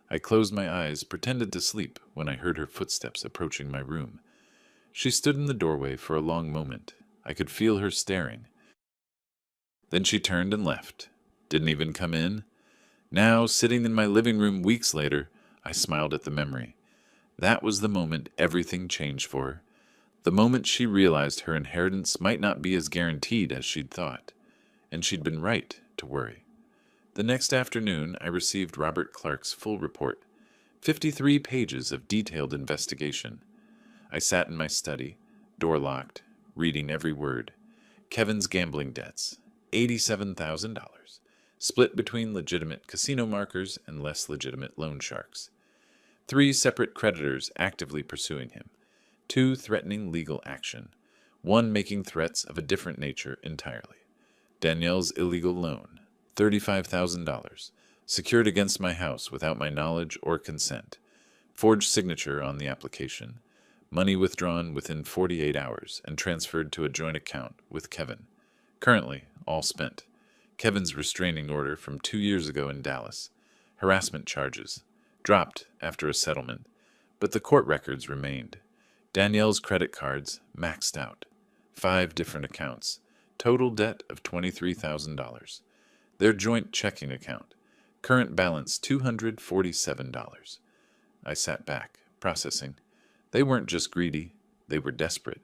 I closed my eyes, pretended to sleep, when I heard her footsteps approaching my room. She stood in the doorway for a long moment. I could feel her staring. Then she turned and left. Didn't even come in. Now, sitting in my living room weeks later, I smiled at the memory. That was the moment everything changed for her. The moment she realized her inheritance might not be as guaranteed as she'd thought. And she'd been right to worry. The next afternoon, I received Robert Clark's full report. 53 pages of detailed investigation. I sat in my study, door locked, reading every word. Kevin's gambling debts, $87,000, split between legitimate casino markers and less legitimate loan sharks. 3 separate creditors actively pursuing him. 2 threatening legal action. 1 making threats of a different nature entirely. Danielle's illegal loan, $35,000, secured against my house without my knowledge or consent. Forged signature on the application. Money withdrawn within 48 hours and transferred to a joint account with Kevin. Currently, all spent. Kevin's restraining order from 2 years ago in Dallas. Harassment charges. Dropped after a settlement. But the court records remained. Danielle's credit cards maxed out. 5 different accounts. Total debt of $23,000. Their joint checking account. Current balance $247. I sat back, processing. They weren't just greedy, they were desperate,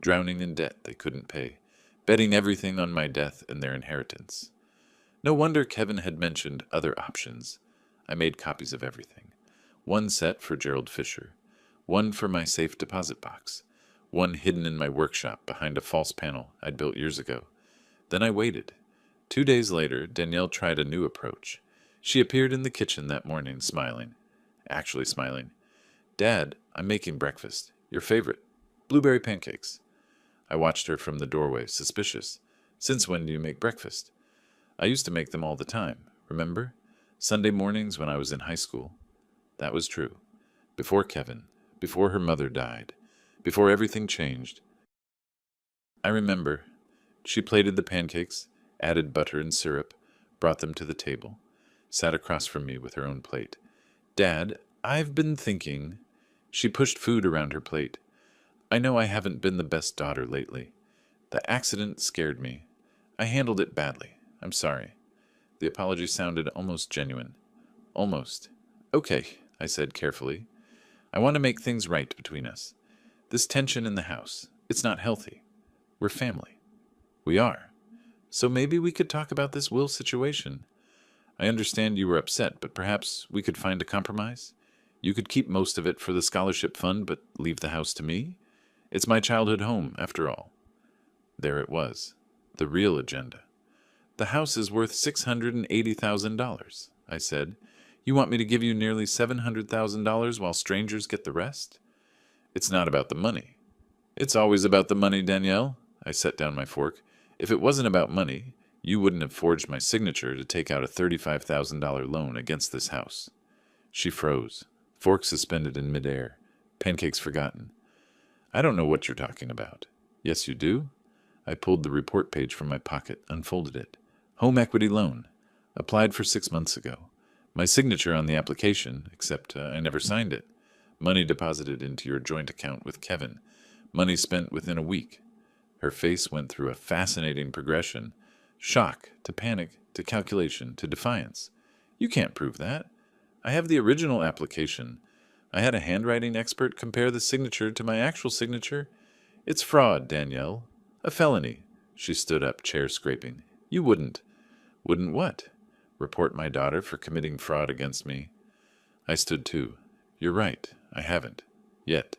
drowning in debt they couldn't pay, betting everything on my death and their inheritance. No wonder Kevin had mentioned other options. I made copies of everything. 1 set for Gerald Fisher, 1 for my safe deposit box, 1 hidden in my workshop behind a false panel I'd built years ago. Then I waited. 2 days later, Danielle tried a new approach. She appeared in the kitchen that morning, smiling. Actually smiling. "Dad, I'm making breakfast. Your favorite. Blueberry pancakes." I watched her from the doorway, suspicious. "Since when do you make breakfast?" "I used to make them all the time, remember? Sunday mornings when I was in high school." That was true. Before Kevin, before her mother died, before everything changed. I remember. She plated the pancakes, added butter and syrup, brought them to the table, sat across from me with her own plate. "Dad, I've been thinking." She pushed food around her plate. "I know I haven't been the best daughter lately. The accident scared me. I handled it badly. I'm sorry." The apology sounded almost genuine. "Almost. Okay," I said carefully. "I want to make things right between us. This tension in the house, it's not healthy. We're family." "We are. So maybe we could talk about this will situation. I understand you were upset, but perhaps we could find a compromise? You could keep most of it for the scholarship fund, but leave the house to me? It's my childhood home, after all." There it was, the real agenda. "The house is worth $680,000, I said. "You want me to give you nearly $700,000 while strangers get the rest?" "It's not about the money." "It's always about the money, Danielle." I set down my fork. "If it wasn't about money, you wouldn't have forged my signature to take out a $35,000 loan against this house." She froze, fork suspended in midair, pancakes forgotten. "I don't know what you're talking about." "Yes, you do." I pulled the report page from my pocket, unfolded it. "Home equity loan. Applied for 6 months ago. My signature on the application, except I never signed it. Money deposited into your joint account with Kevin. Money spent within a week." Her face went through a fascinating progression. Shock, to panic, to calculation, to defiance. "You can't prove that. I have the original application. I had a handwriting expert compare the signature to my actual signature. It's fraud, Danielle. A felony." She stood up, chair scraping. "You wouldn't." "Wouldn't what?" "Report my daughter for committing fraud against me." I stood too. "You're right. I haven't. Yet.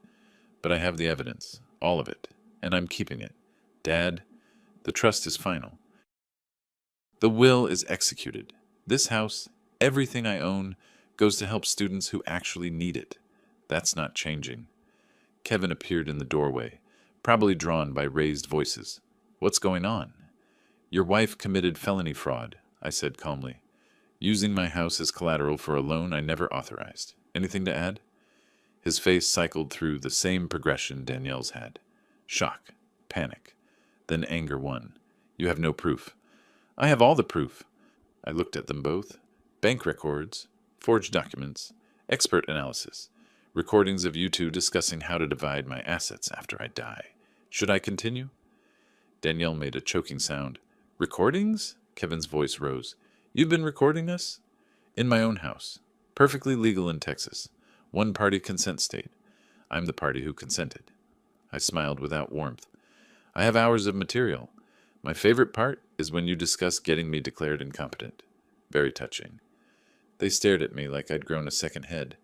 But I have the evidence. All of it. And I'm keeping it. Dad, the trust is final. The will is executed. This house, everything I own, goes to help students who actually need it. That's not changing." Kevin appeared in the doorway, probably drawn by raised voices. "What's going on?" "Your wife committed felony fraud," I said calmly. "Using my house as collateral for a loan I never authorized. Anything to add?" His face cycled through the same progression Danielle's had. Shock, panic. Then anger won. "You have no proof." "I have all the proof." I looked at them both. Bank records, forged documents, expert analysis, recordings of you two discussing how to divide my assets after I die. Should I continue? Danielle made a choking sound. "Recordings?" Kevin's voice rose. "You've been recording us?" "In my own house. Perfectly legal in Texas. One-party consent state. I'm the party who consented." I smiled without warmth. "I have hours of material. My favorite part is when you discuss getting me declared incompetent. Very touching." They stared at me like I'd grown a second head.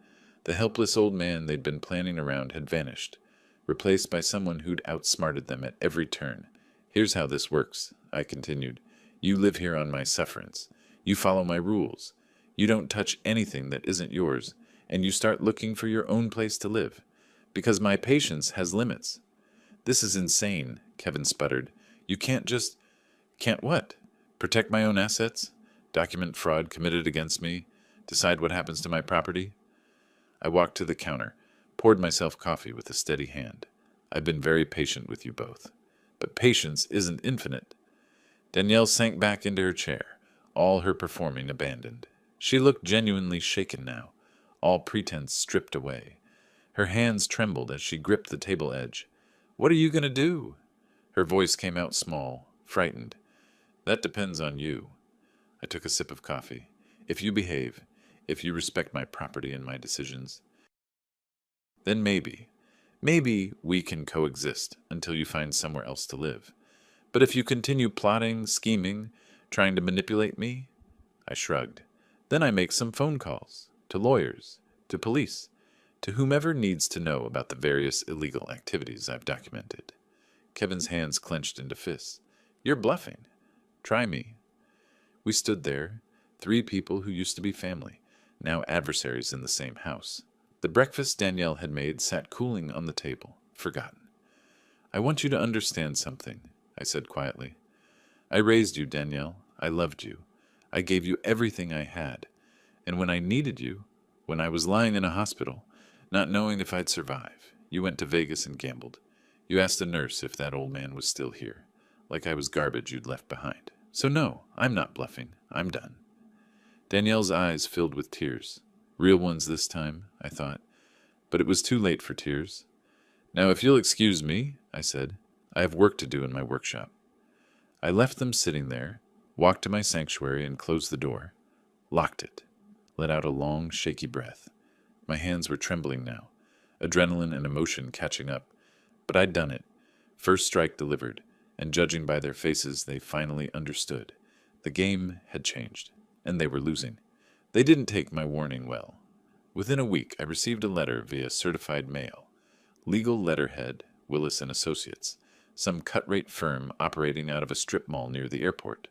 The helpless old man they'd been planning around had vanished, replaced by someone who'd outsmarted them at every turn. "Here's how this works," I continued. "You live here on my sufferance. You follow my rules. You don't touch anything that isn't yours, and you start looking for your own place to live. Because my patience has limits." "This is insane," Kevin sputtered. "You can't just—" "Can't what? Protect my own assets? Document fraud committed against me? Decide what happens to my property?" I walked to the counter, poured myself coffee with a steady hand. "I've been very patient with you both. But patience isn't infinite." Danielle sank back into her chair, all her performing abandoned. She looked genuinely shaken now, all pretense stripped away. Her hands trembled as she gripped the table edge. "What are you going to do?" Her voice came out small, frightened. "That depends on you." I took a sip of coffee. "If you behave, if you respect my property and my decisions, then maybe we can coexist until you find somewhere else to live. But if you continue plotting, scheming, trying to manipulate me," I shrugged, "then I make some phone calls to lawyers, to police, to whomever needs to know about the various illegal activities I've documented." Kevin's hands clenched into fists. "You're bluffing. Try me." We stood there, three people who used to be family, now adversaries in the same house. The breakfast Danielle had made sat cooling on the table, forgotten. "I want you to understand something," I said quietly. "I raised you, Danielle. I loved you. I gave you everything I had. And when I needed you, when I was lying in a hospital, not knowing if I'd survive, you went to Vegas and gambled. You asked a nurse if that old man was still here, like I was garbage you'd left behind. So no, I'm not bluffing. I'm done." Danielle's eyes filled with tears. Real ones this time, I thought. But it was too late for tears. "Now, if you'll excuse me," I said, "I have work to do in my workshop." I left them sitting there, walked to my sanctuary and closed the door, locked it, let out a long, shaky breath. My hands were trembling now, adrenaline and emotion catching up. But I'd done it. First strike delivered, and judging by their faces, they finally understood. The game had changed, and they were losing. They didn't take my warning well. Within a week, I received a letter via certified mail. Legal letterhead, Willis and Associates, some cut-rate firm operating out of a strip mall near the airport.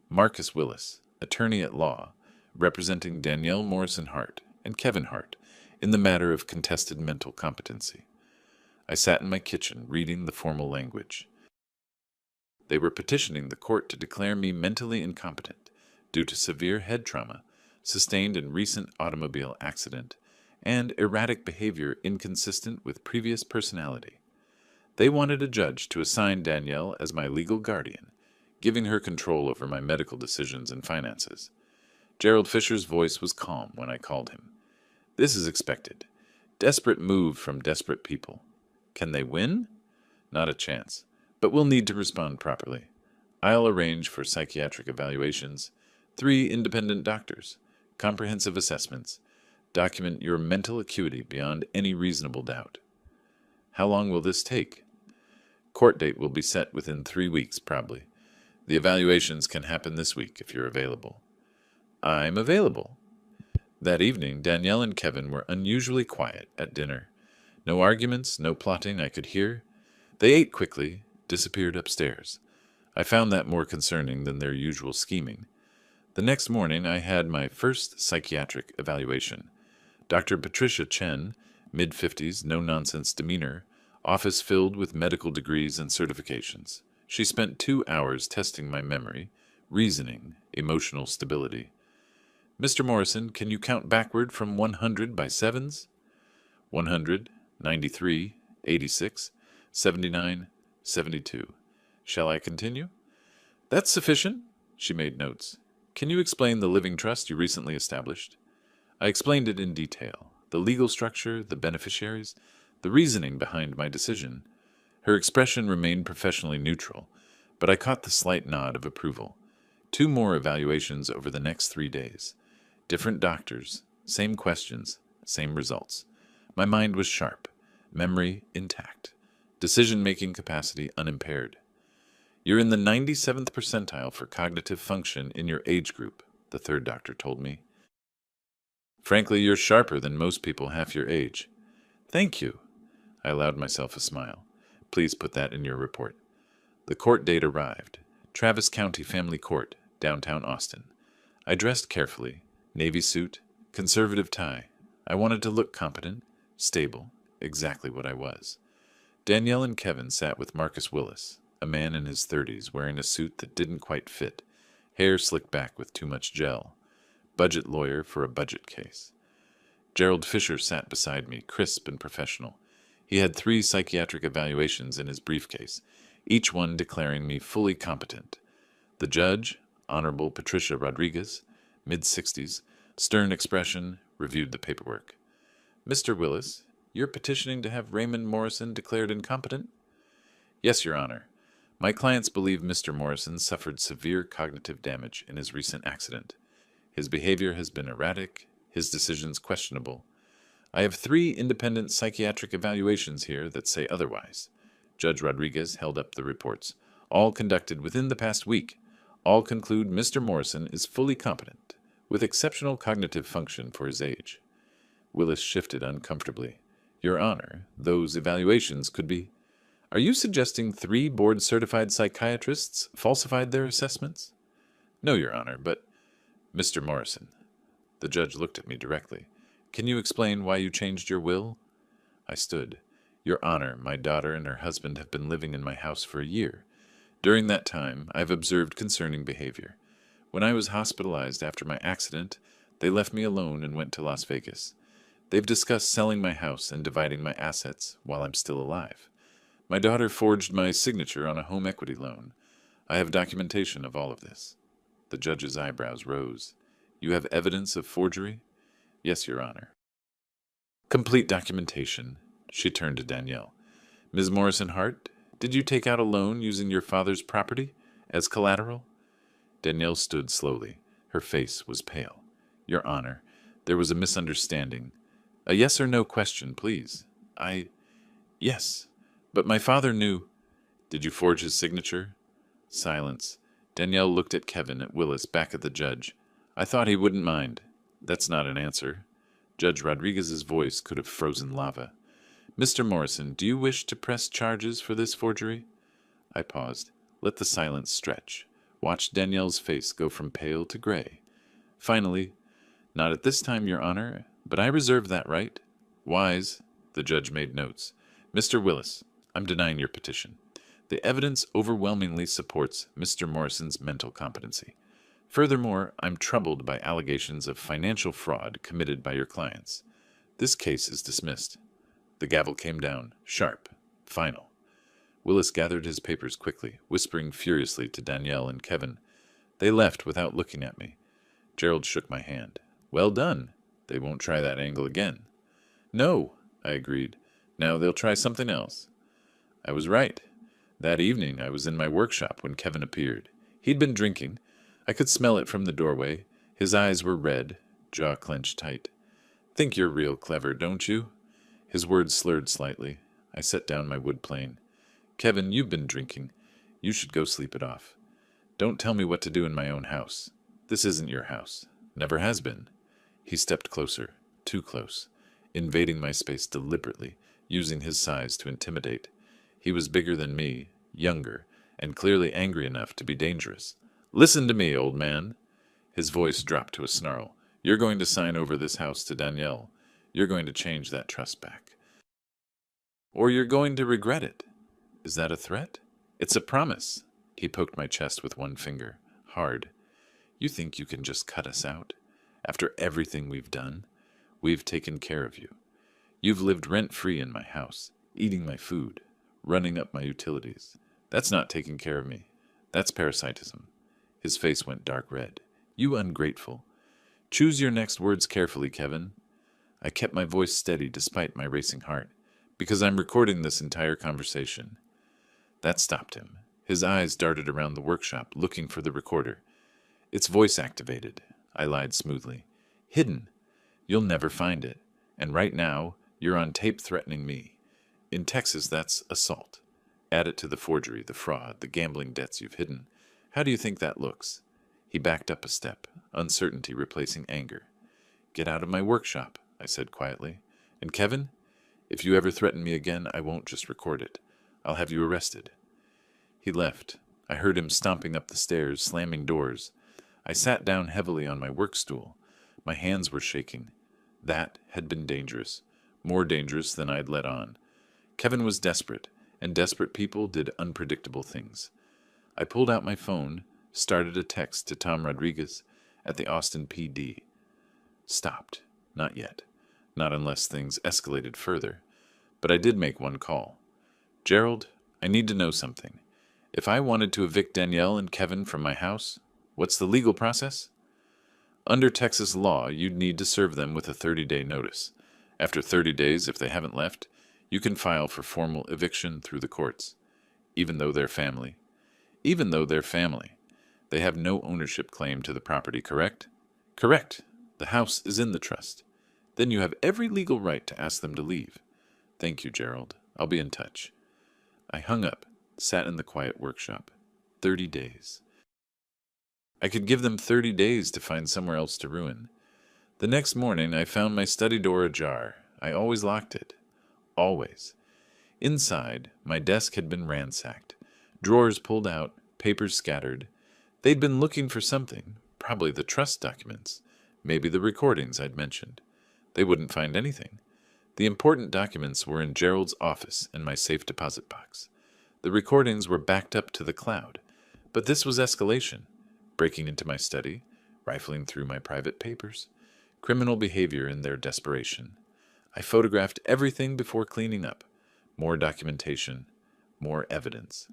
Marcus Willis, attorney at law, representing Danielle Morrison Hart and Kevin Hart in the matter of contested mental competency. I sat in my kitchen reading the formal language. They were petitioning the court to declare me mentally incompetent due to severe head trauma sustained in recent automobile accident and erratic behavior inconsistent with previous personality. They wanted a judge to assign Danielle as my legal guardian, giving her control over my medical decisions and finances. Gerald Fisher's voice was calm when I called him. "This is expected. Desperate move from desperate people. Can they win? Not a chance, but we'll need to respond properly. I'll arrange for psychiatric evaluations, 3 independent doctors, comprehensive assessments, document your mental acuity beyond any reasonable doubt." "How long will this take?" "Court date will be set within 3 weeks, probably. The evaluations can happen this week if you're available." "I'm available." That evening, Danielle and Kevin were unusually quiet at dinner. No arguments, no plotting I could hear. They ate quickly, disappeared upstairs. I found that more concerning than their usual scheming. The next morning I had my first psychiatric evaluation. Dr. Patricia Chen, mid-50s, no-nonsense demeanor, office filled with medical degrees and certifications. She spent 2 hours testing my memory, reasoning, emotional stability. "Mr. Morrison, can you count backward from 100 by sevens?" 100, 93, 86, 79, 72. "Shall I continue?" "That's sufficient." She made notes. "Can you explain the living trust you recently established?" I explained it in detail, the legal structure, the beneficiaries, the reasoning behind my decision. Her expression remained professionally neutral, but I caught the slight nod of approval. 2 more evaluations over the next 3 days. Different doctors, same questions, same results. My mind was sharp, memory intact, decision-making capacity unimpaired. "You're in the 97th percentile for cognitive function in your age group," the third doctor told me. "Frankly, you're sharper than most people half your age." "Thank you." I allowed myself a smile. "Please put that in your report." The court date arrived. Travis County Family Court, downtown Austin. I dressed carefully, navy suit, conservative tie. I wanted to look competent, stable, exactly what I was. Danielle and Kevin sat with Marcus Willis, a man in his 30s wearing a suit that didn't quite fit, hair slicked back with too much gel. Budget lawyer for a budget case. Gerald Fisher sat beside me, crisp and professional. He had 3 psychiatric evaluations in his briefcase, each one declaring me fully competent. The judge, Honorable Patricia Rodriguez, mid-60s, Stern expression, reviewed the paperwork. Mr. Willis, you're petitioning to have Raymond Morrison declared incompetent? Yes, Your Honor. My clients believe Mr. Morrison suffered severe cognitive damage in his recent accident. His behavior has been erratic, his decisions questionable. I have 3 independent psychiatric evaluations here that say otherwise. Judge Rodriguez held up the reports, all conducted within the past week. All conclude Mr. Morrison is fully competent, with exceptional cognitive function for his age. Willis shifted uncomfortably. Your Honor, those evaluations could be... Are you suggesting 3 board-certified psychiatrists falsified their assessments? No, Your Honor, but... Mr. Morrison. The judge looked at me directly. Can you explain why you changed your will? I stood. Your Honor, my daughter and her husband have been living in my house for a year. During that time, I have observed concerning behavior. When I was hospitalized after my accident, they left me alone and went to Las Vegas. They've discussed selling my house and dividing my assets while I'm still alive. My daughter forged my signature on a home equity loan. I have documentation of all of this. The judge's eyebrows rose. You have evidence of forgery? Yes, Your Honor. Complete documentation. She turned to Danielle. Ms. Morrison-Hart, did you take out a loan using your father's property as collateral? Danielle stood slowly. Her face was pale. Your Honor, there was a misunderstanding. A yes or no question, please. Yes. But my father knew... Did you forge his signature? Silence. Danielle looked at Kevin, at Willis, back at the judge. I thought he wouldn't mind. That's not an answer. Judge Rodriguez's voice could have frozen lava. Mr. Morrison, do you wish to press charges for this forgery? I paused. Let the silence stretch. Watched Danielle's face go from pale to gray. Finally, not at this time, Your Honor, but I reserve that right. Wise. The judge made notes. Mr. Willis, I'm denying your petition. The evidence overwhelmingly supports Mr. Morrison's mental competency. Furthermore, I'm troubled by allegations of financial fraud committed by your clients. This case is dismissed. The gavel came down, sharp, final. Willis gathered his papers quickly, whispering furiously to Danielle and Kevin. They left without looking at me. Gerald shook my hand. Well done. They won't try that angle again. No, I agreed. Now they'll try something else. I was right. That evening I was in my workshop when Kevin appeared. He'd been drinking. I could smell it from the doorway. His eyes were red, jaw clenched tight. Think you're real clever, don't you? His words slurred slightly. I set down my wood plane. Kevin, you've been drinking. You should go sleep it off. Don't tell me what to do in my own house. This isn't your house. Never has been. He stepped closer, too close, invading my space deliberately, using his size to intimidate. He was bigger than me, younger, and clearly angry enough to be dangerous. Listen to me, old man. His voice dropped to a snarl. You're going to sign over this house to Danielle. You're going to change that trust back. Or you're going to regret it. Is that a threat? It's a promise. He poked my chest with one finger, hard. You think you can just cut us out? After everything we've done? We've taken care of you. You've lived rent-free in my house, eating my food, running up my utilities. That's not taking care of me. That's parasitism. His face went dark red. You ungrateful. Choose your next words carefully, Kevin. I kept my voice steady despite my racing heart, because I'm recording this entire conversation. That stopped him. His eyes darted around the workshop, looking for the recorder. It's voice-activated, I lied smoothly. Hidden. You'll never find it. And right now, you're on tape threatening me. In Texas, that's assault. Add it to the forgery, the fraud, the gambling debts you've hidden. How do you think that looks? He backed up a step, uncertainty replacing anger. Get out of my workshop, I said quietly. And Kevin, if you ever threaten me again, I won't just record it. I'll have you arrested. He left. I heard him stomping up the stairs, slamming doors. I sat down heavily on my work stool. My hands were shaking. That had been dangerous, more dangerous than I'd let on. Kevin was desperate, and desperate people did unpredictable things. I pulled out my phone, started a text to Tom Rodriguez at the Austin PD. Stopped. Not yet. Not unless things escalated further. But I did make one call. Gerald, I need to know something. If I wanted to evict Danielle and Kevin from my house, what's the legal process? Under Texas law, you'd need to serve them with a 30-day notice. After 30 days, if they haven't left, you can file for formal eviction through the courts, even though they're family. Even though they're family. They have no ownership claim to the property, correct? Correct. The house is in the trust. Then you have every legal right to ask them to leave. Thank you, Gerald. I'll be in touch. I hung up, sat in the quiet workshop. 30 days. I could give them 30 days to find somewhere else to ruin. The next morning, I found my study door ajar. I always locked it. Always. Inside, my desk had been ransacked. Drawers pulled out, papers scattered. They'd been looking for something, probably the trust documents, maybe the recordings I'd mentioned. They wouldn't find anything. The important documents were in Gerald's office in my safe deposit box. The recordings were backed up to the cloud. But this was escalation. Breaking into my study, rifling through my private papers. Criminal behavior in their desperation. I photographed everything before cleaning up. More documentation, more evidence.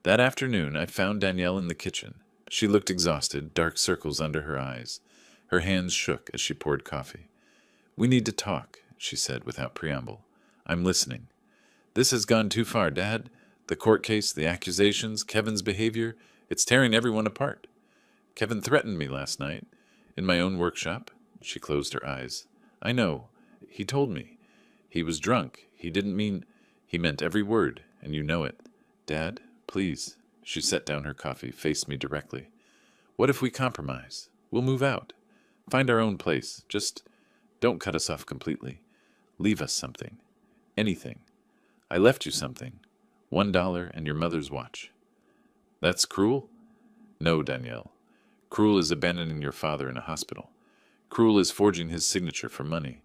That afternoon, I found Danielle in the kitchen. She looked exhausted, dark circles under her eyes. Her hands shook as she poured coffee. "We need to talk," she said without preamble. "I'm listening." "This has gone too far, Dad. The court case, the accusations, Kevin's behavior, it's tearing everyone apart. Kevin threatened me last night. In my own workshop." She closed her eyes. "I know. He told me. He was drunk. He didn't mean... He meant every word, and you know it. Dad, please." She set down her coffee, faced me directly. "What if we compromise? We'll move out. Find our own place. Just don't cut us off completely. Leave us something. Anything. I left you something. $1 and your mother's watch." "That's cruel?" "No, Danielle. Cruel is abandoning your father in a hospital. Cruel is forging his signature for money.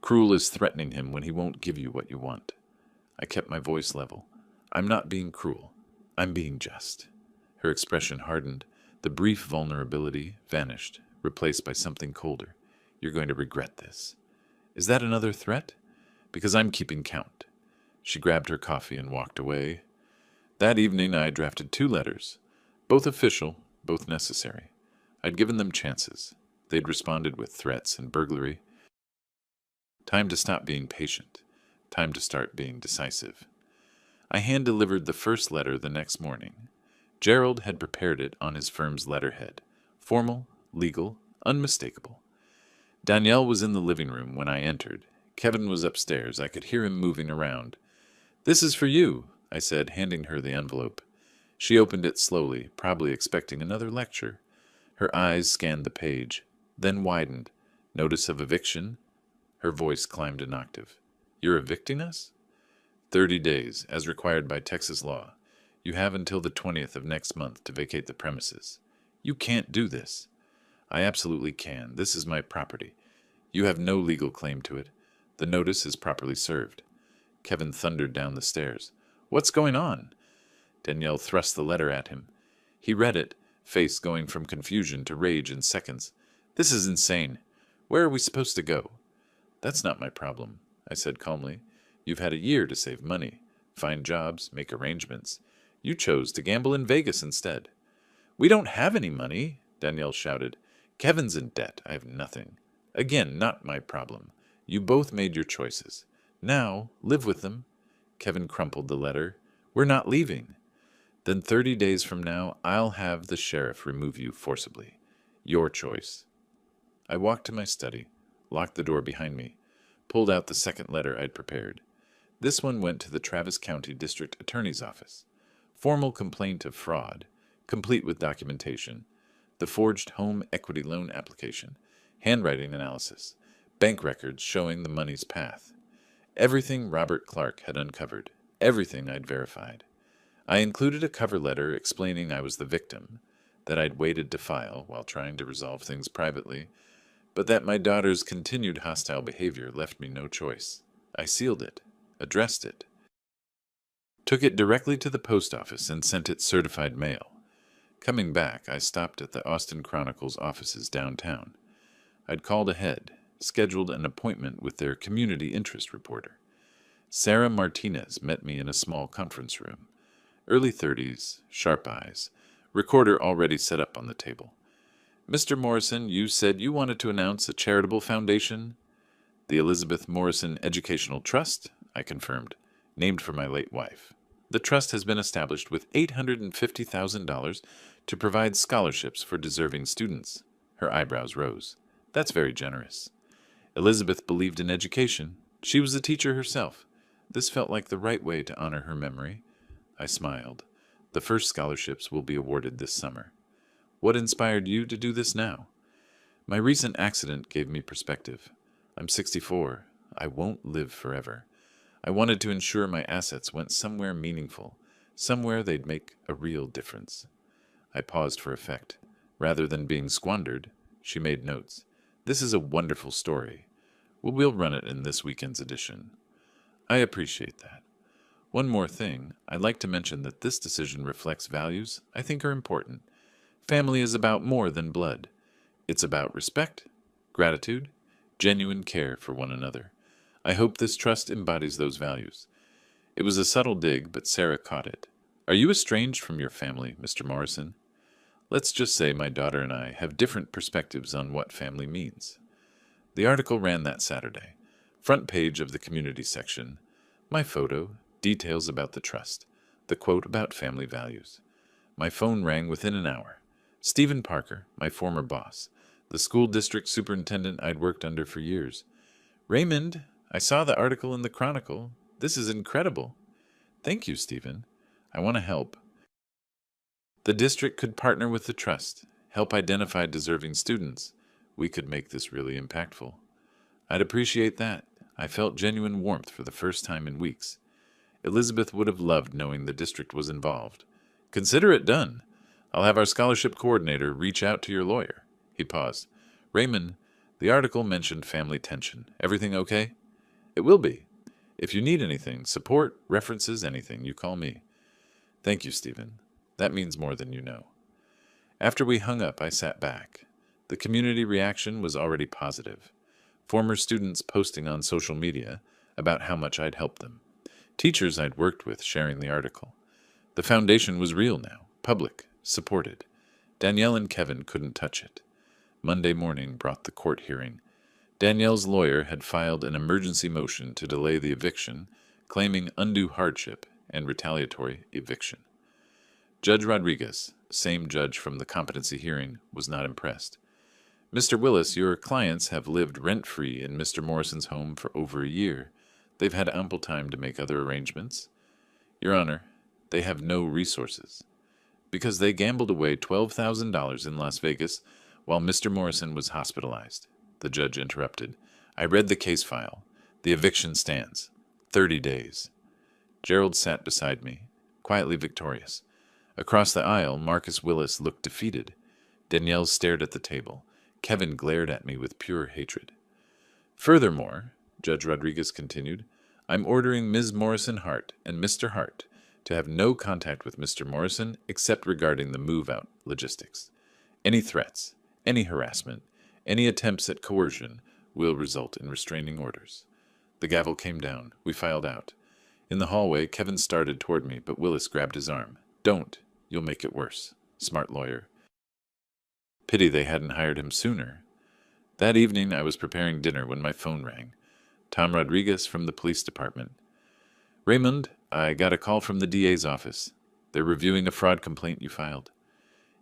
Cruel is threatening him when he won't give you what you want." I kept my voice level. "I'm not being cruel. I'm being just." Her expression hardened. The brief vulnerability vanished, replaced by something colder. "You're going to regret this." "Is that another threat?" "Because I'm keeping count." She grabbed her coffee and walked away. That evening I drafted 2 letters, both official, both necessary. I'd given them chances. They'd responded with threats and burglary. Time to stop being patient. Time to start being decisive. I hand-delivered the first letter the next morning. Gerald had prepared it on his firm's letterhead. Formal, legal, unmistakable. Danielle was in the living room when I entered. Kevin was upstairs. I could hear him moving around. "This is for you," I said, handing her the envelope. She opened it slowly, probably expecting another lecture. Her eyes scanned the page, then widened. "Notice of eviction?" Her voice climbed an octave. "You're evicting us?" 30 days, as required by Texas law. You have until the 20th of next month to vacate the premises. "You can't do this." "I absolutely can. This is my property. You have no legal claim to it. The notice is properly served." Kevin thundered down the stairs. "What's going on?" Danielle thrust the letter at him. He read it, face going from confusion to rage in seconds. "This is insane. Where are we supposed to go?" "That's not my problem," I said calmly. "You've had a year to save money, find jobs, make arrangements. You chose to gamble in Vegas instead." "We don't have any money," Danielle shouted. "Kevin's in debt. I have nothing. Again, not my problem. You both made your choices. Now, live with them." Kevin crumpled the letter. "We're not leaving." "Then 30 days from now, I'll have the sheriff remove you forcibly. Your choice." I walked to my study, locked the door behind me, pulled out the second letter I'd prepared. This one went to the Travis County District Attorney's Office. Formal complaint of fraud, complete with documentation, the forged home equity loan application, handwriting analysis, bank records showing the money's path. Everything Robert Clark had uncovered, everything I'd verified. I included a cover letter explaining I was the victim, that I'd waited to file while trying to resolve things privately, but that my daughter's continued hostile behavior left me no choice. I sealed it, addressed it, took it directly to the post office and sent it certified mail. Coming back, I stopped at the Austin Chronicle's offices downtown. I'd called ahead, scheduled an appointment with their community interest reporter. Sarah Martinez met me in a small conference room. Early 30s, sharp eyes, recorder already set up on the table. Mr. Morrison, you said you wanted to announce a charitable foundation? The Elizabeth Morrison Educational Trust, I confirmed, named for my late wife. The trust has been established with $850,000 to provide scholarships for deserving students. Her eyebrows rose. That's very generous. Elizabeth believed in education. She was a teacher herself. This felt like the right way to honor her memory. I smiled. The first scholarships will be awarded this summer. What inspired you to do this now? My recent accident gave me perspective. I'm 64. I won't live forever. I wanted to ensure my assets went somewhere meaningful, somewhere they'd make a real difference. I paused for effect. Rather than being squandered, she made notes. This is a wonderful story. We'll run it in this weekend's edition. I appreciate that. One more thing, I'd like to mention that this decision reflects values I think are important. Family is about more than blood. It's about respect, gratitude, genuine care for one another. I hope this trust embodies those values. It was a subtle dig, but Sarah caught it. Are you estranged from your family, Mr. Morrison? Let's just say my daughter and I have different perspectives on what family means. The article ran that Saturday. Front page of the community section. My photo, details about the trust, the quote about family values. My phone rang within an hour. Stephen Parker, my former boss, the school district superintendent I'd worked under for years. Raymond, I saw the article in the Chronicle. This is incredible. Thank you, Stephen. I want to help. The district could partner with the trust, help identify deserving students. We could make this really impactful. I'd appreciate that. I felt genuine warmth for the first time in weeks. Elizabeth would have loved knowing the district was involved. Consider it done. I'll have our scholarship coordinator reach out to your lawyer. He paused. Raymond, the article mentioned family tension. Everything okay? It will be. If you need anything, support, references, anything, you call me. Thank you, Stephen. That means more than you know. After we hung up, I sat back. The community reaction was already positive. Former students posting on social media about how much I'd helped them. Teachers I'd worked with sharing the article. The foundation was real now, public, supported. Danielle and Kevin couldn't touch it. Monday morning brought the court hearing. Danielle's lawyer had filed an emergency motion to delay the eviction, claiming undue hardship and retaliatory eviction. Judge Rodriguez, same judge from the competency hearing, was not impressed. Mr. Willis, your clients have lived rent-free in Mr. Morrison's home for over a year. They've had ample time to make other arrangements. Your Honor, they have no resources. Because they gambled away $12,000 in Las Vegas while Mr. Morrison was hospitalized. The judge interrupted. I read the case file. The eviction stands. 30 days. Gerald sat beside me, quietly victorious. Across the aisle, Marcus Willis looked defeated. Danielle stared at the table. Kevin glared at me with pure hatred. Furthermore, Judge Rodriguez continued, I'm ordering Ms. Morrison Hart and Mr. Hart to have no contact with Mr. Morrison except regarding the move-out logistics. Any threats, any harassment, any attempts at coercion will result in restraining orders. The gavel came down. We filed out. In the hallway, Kevin started toward me, but Willis grabbed his arm. Don't. You'll make it worse. Smart lawyer. Pity they hadn't hired him sooner. That evening, I was preparing dinner when my phone rang. Tom Rodriguez from the police department. Raymond, I got a call from the DA's office. They're reviewing a fraud complaint you filed.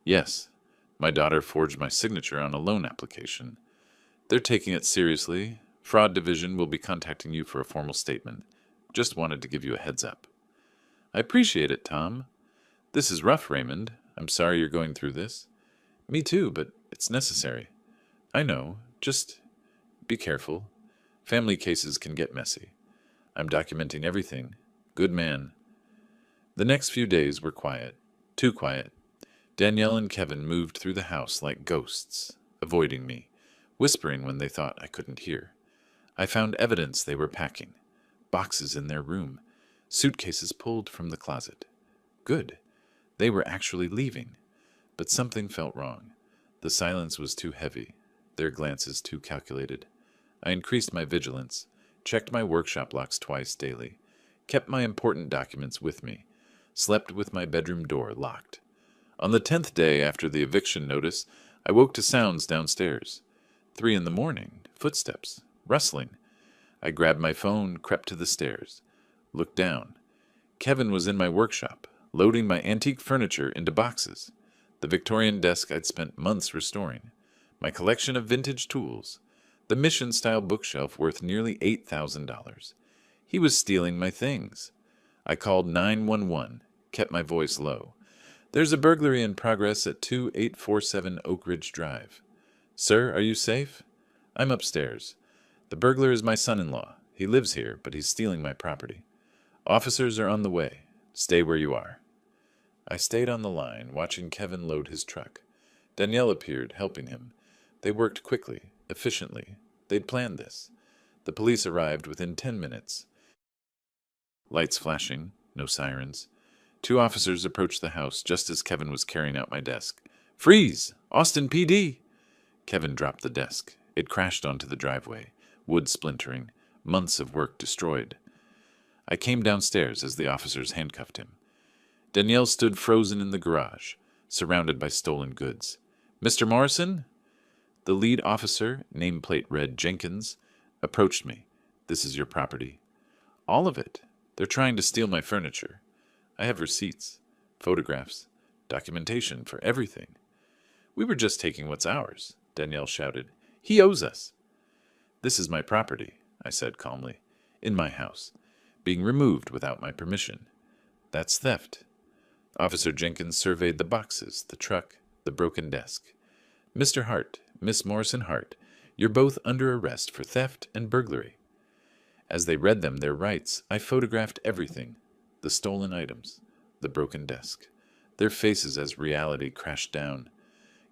Yes. My daughter forged my signature on a loan application. They're taking it seriously. Fraud Division will be contacting you for a formal statement. Just wanted to give you a heads up. I appreciate it, Tom. This is rough, Raymond. I'm sorry you're going through this. Me too, but it's necessary. I know. Just be careful. Family cases can get messy. I'm documenting everything. Good man. The next few days were quiet. Too quiet. Danielle and Kevin moved through the house like ghosts, avoiding me, whispering when they thought I couldn't hear. I found evidence they were packing. Boxes in their room. Suitcases pulled from the closet. Good. They were actually leaving. But something felt wrong. The silence was too heavy. Their glances too calculated. I increased my vigilance, checked my workshop locks twice daily, kept my important documents with me, slept with my bedroom door locked. On the 10th day after the eviction notice, I woke to sounds downstairs. 3 in the morning, footsteps, rustling. I grabbed my phone, crept to the stairs, looked down. Kevin was in my workshop, loading my antique furniture into boxes. The Victorian desk I'd spent months restoring, my collection of vintage tools, the mission-style bookshelf worth nearly $8,000. He was stealing my things. I called 911, kept my voice low. There's a burglary in progress at 2847 Oak Ridge Drive. Sir, are you safe? I'm upstairs. The burglar is my son-in-law. He lives here, but he's stealing my property. Officers are on the way. Stay where you are. I stayed on the line, watching Kevin load his truck. Danielle appeared, helping him. They worked quickly, efficiently. They'd planned this. The police arrived within 10 minutes. Lights flashing, no sirens. 2 officers approached the house just as Kevin was carrying out my desk. Freeze! Austin PD! Kevin dropped the desk. It crashed onto the driveway, wood splintering, months of work destroyed. I came downstairs as the officers handcuffed him. Danielle stood frozen in the garage, surrounded by stolen goods. Mr. Morrison? The lead officer, nameplate read Jenkins, approached me. This is your property. All of it. They're trying to steal my furniture. I have receipts, photographs, documentation for everything. We were just taking what's ours, Danielle shouted. He owes us. This is my property, I said calmly. In my house. Being removed without my permission. That's theft. Officer Jenkins surveyed the boxes, the truck, the broken desk. Mr. Hart, Miss Morrison Hart, you're both under arrest for theft and burglary. As they read them their rights, I photographed everything. The stolen items, the broken desk, their faces as reality crashed down.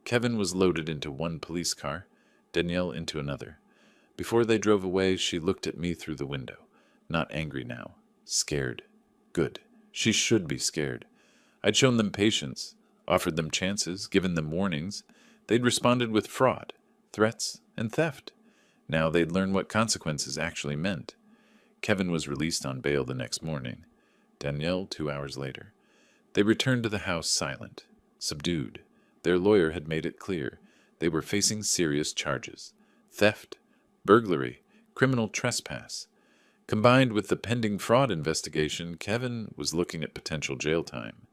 Kevin was loaded into one police car, Danielle into another. Before they drove away, she looked at me through the window. Not angry now. Scared. Good. She should be scared. I'd shown them patience, offered them chances, given them warnings. They'd responded with fraud, threats, and theft. Now they'd learn what consequences actually meant. Kevin was released on bail the next morning. Danielle 2 hours later. They returned to the house silent, subdued. Their lawyer had made it clear. They were facing serious charges. Theft, burglary, criminal trespass. Combined with the pending fraud investigation, Kevin was looking at potential jail time.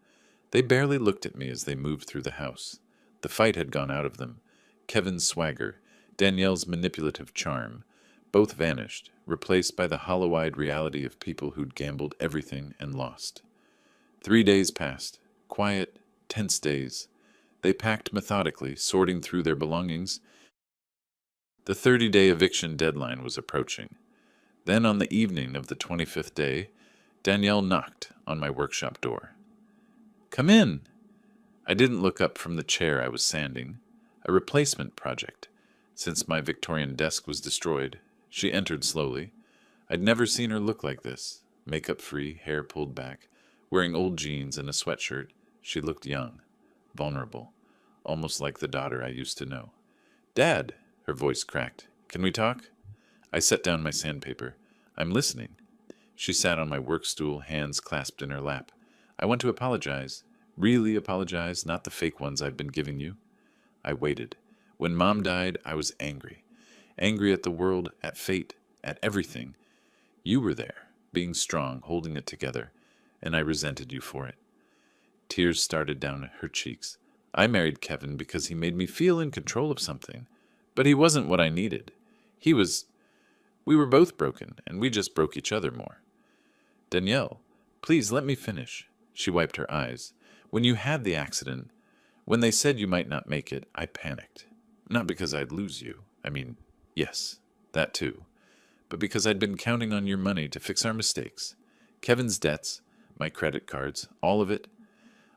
They barely looked at me as they moved through the house. The fight had gone out of them. Kevin's swagger, Danielle's manipulative charm, both vanished, replaced by the hollow-eyed reality of people who'd gambled everything and lost. 3 days passed, quiet, tense days. They packed methodically, sorting through their belongings. The 30-day eviction deadline was approaching. Then on the evening of the 25th day, Danielle knocked on my workshop door. Come in. I didn't look up from the chair I was sanding. A replacement project. Since my Victorian desk was destroyed, she entered slowly. I'd never seen her look like this. Makeup-free, hair pulled back, wearing old jeans and a sweatshirt. She looked young, vulnerable, almost like the daughter I used to know. Dad, her voice cracked. Can we talk? I set down my sandpaper. I'm listening. She sat on my work stool, hands clasped in her lap. I want to apologize. Really apologize, not the fake ones I've been giving you. I waited. When Mom died, I was angry. Angry at the world, at fate, at everything. You were there, being strong, holding it together, and I resented you for it. Tears started down her cheeks. I married Kevin because he made me feel in control of something. But he wasn't what I needed. We were both broken, and we just broke each other more. Danielle, please let me finish. She wiped her eyes. When you had the accident, when they said you might not make it, I panicked. Not because I'd lose you. Yes, that too. But because I'd been counting on your money to fix our mistakes. Kevin's debts, my credit cards, all of it.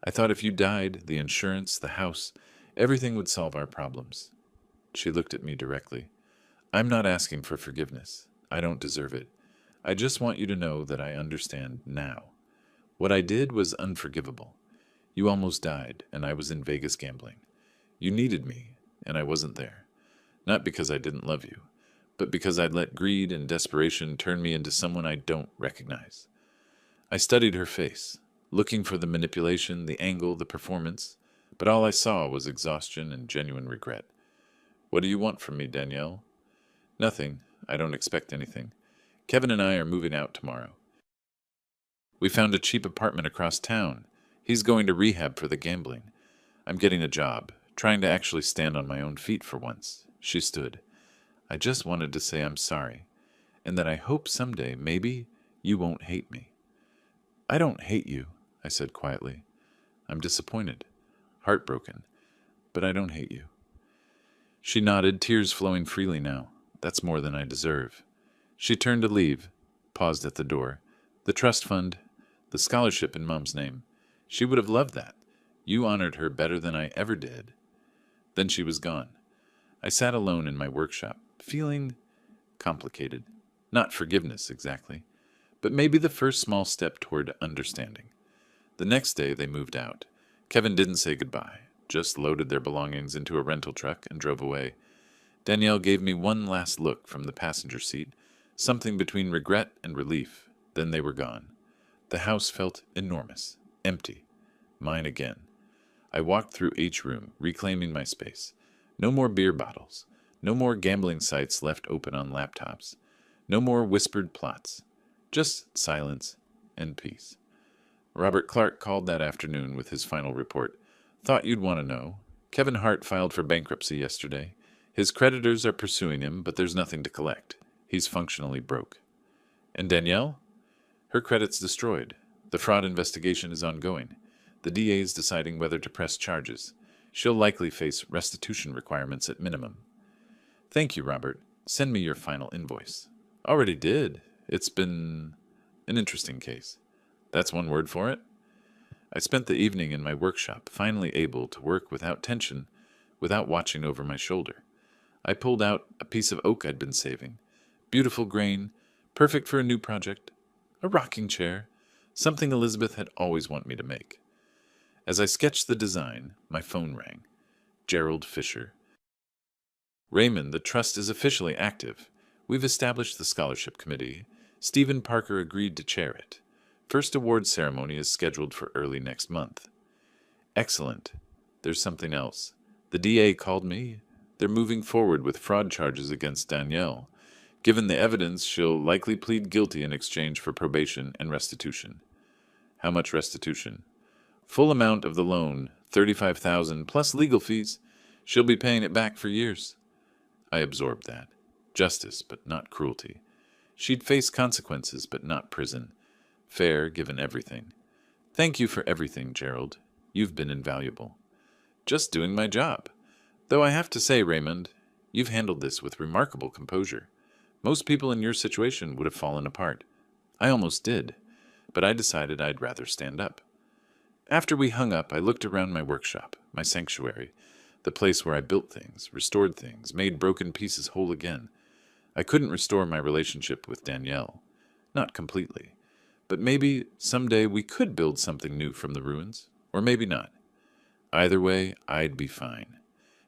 I thought if you died, the insurance, the house, everything would solve our problems. She looked at me directly. I'm not asking for forgiveness. I don't deserve it. I just want you to know that I understand now. What I did was unforgivable. You almost died, and I was in Vegas gambling. You needed me, and I wasn't there. Not because I didn't love you, but because I'd let greed and desperation turn me into someone I don't recognize. I studied her face, looking for the manipulation, the angle, the performance, but all I saw was exhaustion and genuine regret. "What do you want from me, Danielle?" "Nothing. I don't expect anything. Kevin and I are moving out tomorrow. We found a cheap apartment across town. He's going to rehab for the gambling. I'm getting a job, trying to actually stand on my own feet for once." She stood. "I just wanted to say I'm sorry, and that I hope someday, maybe, you won't hate me." "I don't hate you," I said quietly. "I'm disappointed, heartbroken, but I don't hate you." She nodded, tears flowing freely now. "That's more than I deserve." She turned to leave, paused at the door. "The trust fund, the scholarship in Mom's name. She would have loved that. You honored her better than I ever did." Then she was gone. I sat alone in my workshop, feeling complicated. Not forgiveness, exactly, but maybe the first small step toward understanding. The next day they moved out. Kevin didn't say goodbye, just loaded their belongings into a rental truck and drove away. Danielle gave me one last look from the passenger seat, something between regret and relief. Then they were gone. The house felt enormous, empty. Mine again. I walked through each room, reclaiming my space. No more beer bottles. No more gambling sites left open on laptops. No more whispered plots. Just silence and peace. Robert Clark called that afternoon with his final report. "Thought you'd want to know. Kevin Hart filed for bankruptcy yesterday. His creditors are pursuing him, but there's nothing to collect. He's functionally broke." "And Danielle?" "Her credit's destroyed. The fraud investigation is ongoing. The DA's deciding whether to press charges. She'll likely face restitution requirements at minimum." "Thank you, Robert. Send me your final invoice." "Already did. It's been an interesting case." "That's one word for it." I spent the evening in my workshop, finally able to work without tension, without watching over my shoulder. I pulled out a piece of oak I'd been saving. Beautiful grain, perfect for a new project. A rocking chair, something Elizabeth had always wanted me to make. As I sketched the design, my phone rang. Gerald Fisher. "Raymond, the trust is officially active. We've established the scholarship committee. Stephen Parker agreed to chair it. First award ceremony is scheduled for early next month." "Excellent. There's something else. The DA called me. They're moving forward with fraud charges against Danielle. Given the evidence, she'll likely plead guilty in exchange for probation and restitution." "How much restitution?" "Full amount of the loan, $35,000 plus legal fees. She'll be paying it back for years." I absorbed that. Justice, but not cruelty. She'd face consequences, but not prison. Fair, given everything. "Thank you for everything, Gerald. You've been invaluable." "Just doing my job. Though I have to say, Raymond, you've handled this with remarkable composure. Most people in your situation would have fallen apart. I almost did, but I decided I'd rather stand up." After we hung up, I looked around my workshop, my sanctuary, the place where I built things, restored things, made broken pieces whole again. I couldn't restore my relationship with Danielle. Not completely. But maybe someday we could build something new from the ruins, or maybe not. Either way, I'd be fine.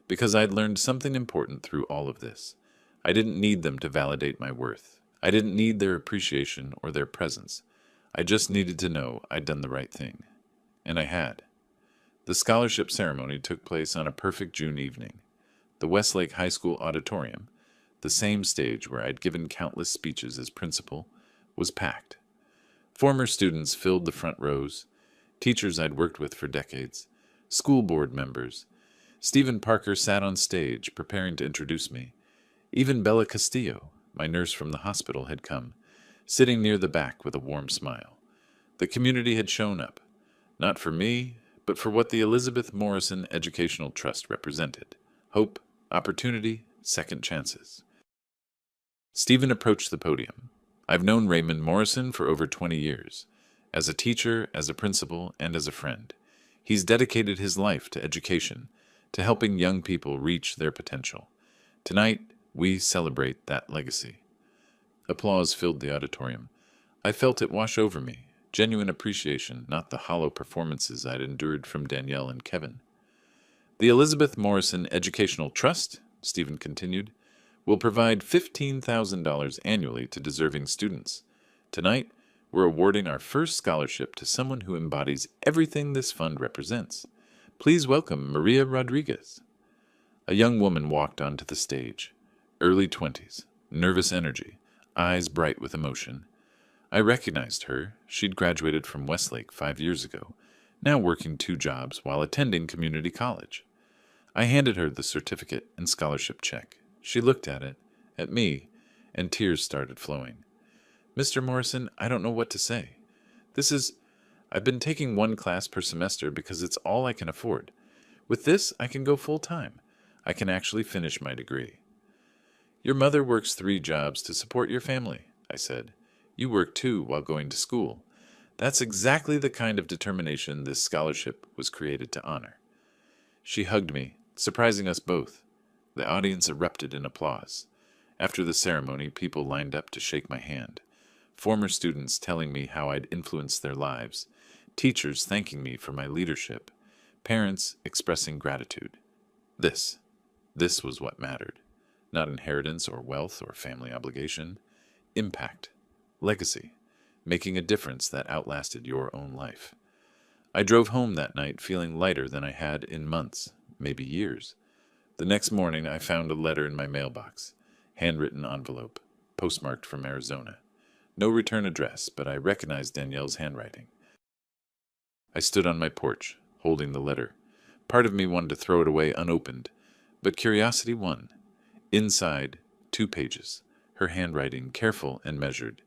Because I'd learned something important through all of this. I didn't need them to validate my worth. I didn't need their appreciation or their presence. I just needed to know I'd done the right thing. And I had. The scholarship ceremony took place on a perfect June evening. The Westlake High School auditorium, the same stage where I'd given countless speeches as principal, was packed. Former students filled the front rows, teachers I'd worked with for decades, school board members. Stephen Parker sat on stage, preparing to introduce me. Even Bella Castillo, my nurse from the hospital, had come, sitting near the back with a warm smile. The community had shown up, not for me, but for what the Elizabeth Morrison Educational Trust represented: hope, opportunity, second chances. Stephen approached the podium. I've known Raymond Morrison for over 20 years, as a teacher, as a principal, and as a friend. He's dedicated his life to education, to helping young people reach their potential. Tonight, we celebrate that legacy. Applause filled the auditorium. I felt it wash over me, genuine appreciation, not the hollow performances I'd endured from Danielle and Kevin. "The Elizabeth Morrison Educational Trust," Stephen continued, "will provide $15,000 annually to deserving students. Tonight, we're awarding our first scholarship to someone who embodies everything this fund represents. Please welcome Maria Rodriguez. A young woman walked onto the stage. Early 20s, nervous energy, eyes bright with emotion. I recognized her. She'd graduated from Westlake 5 years ago, now working 2 jobs while attending community college. I handed her the certificate and scholarship check. She looked at me, and tears started flowing. Mr. Morrison, I don't know what to say. I've been taking 1 class per semester because it's all I can afford. With this, I can go full time. I can actually finish my degree. Your mother works 3 jobs to support your family, I said. You work 2 while going to school. That's exactly the kind of determination this scholarship was created to honor. She hugged me, surprising us both. The audience erupted in applause. After the ceremony, people lined up to shake my hand. Former students telling me how I'd influenced their lives. Teachers thanking me for my leadership. Parents expressing gratitude. This was what mattered. Not inheritance or wealth or family obligation. Impact. Legacy. Making a difference that outlasted your own life. I drove home that night feeling lighter than I had in months, maybe years. The next morning I found a letter in my mailbox. Handwritten envelope. Postmarked from Arizona. No return address, but I recognized Danielle's handwriting. I stood on my porch, holding the letter. Part of me wanted to throw it away unopened, but curiosity won. Inside, 2 pages. Her handwriting, careful and measured.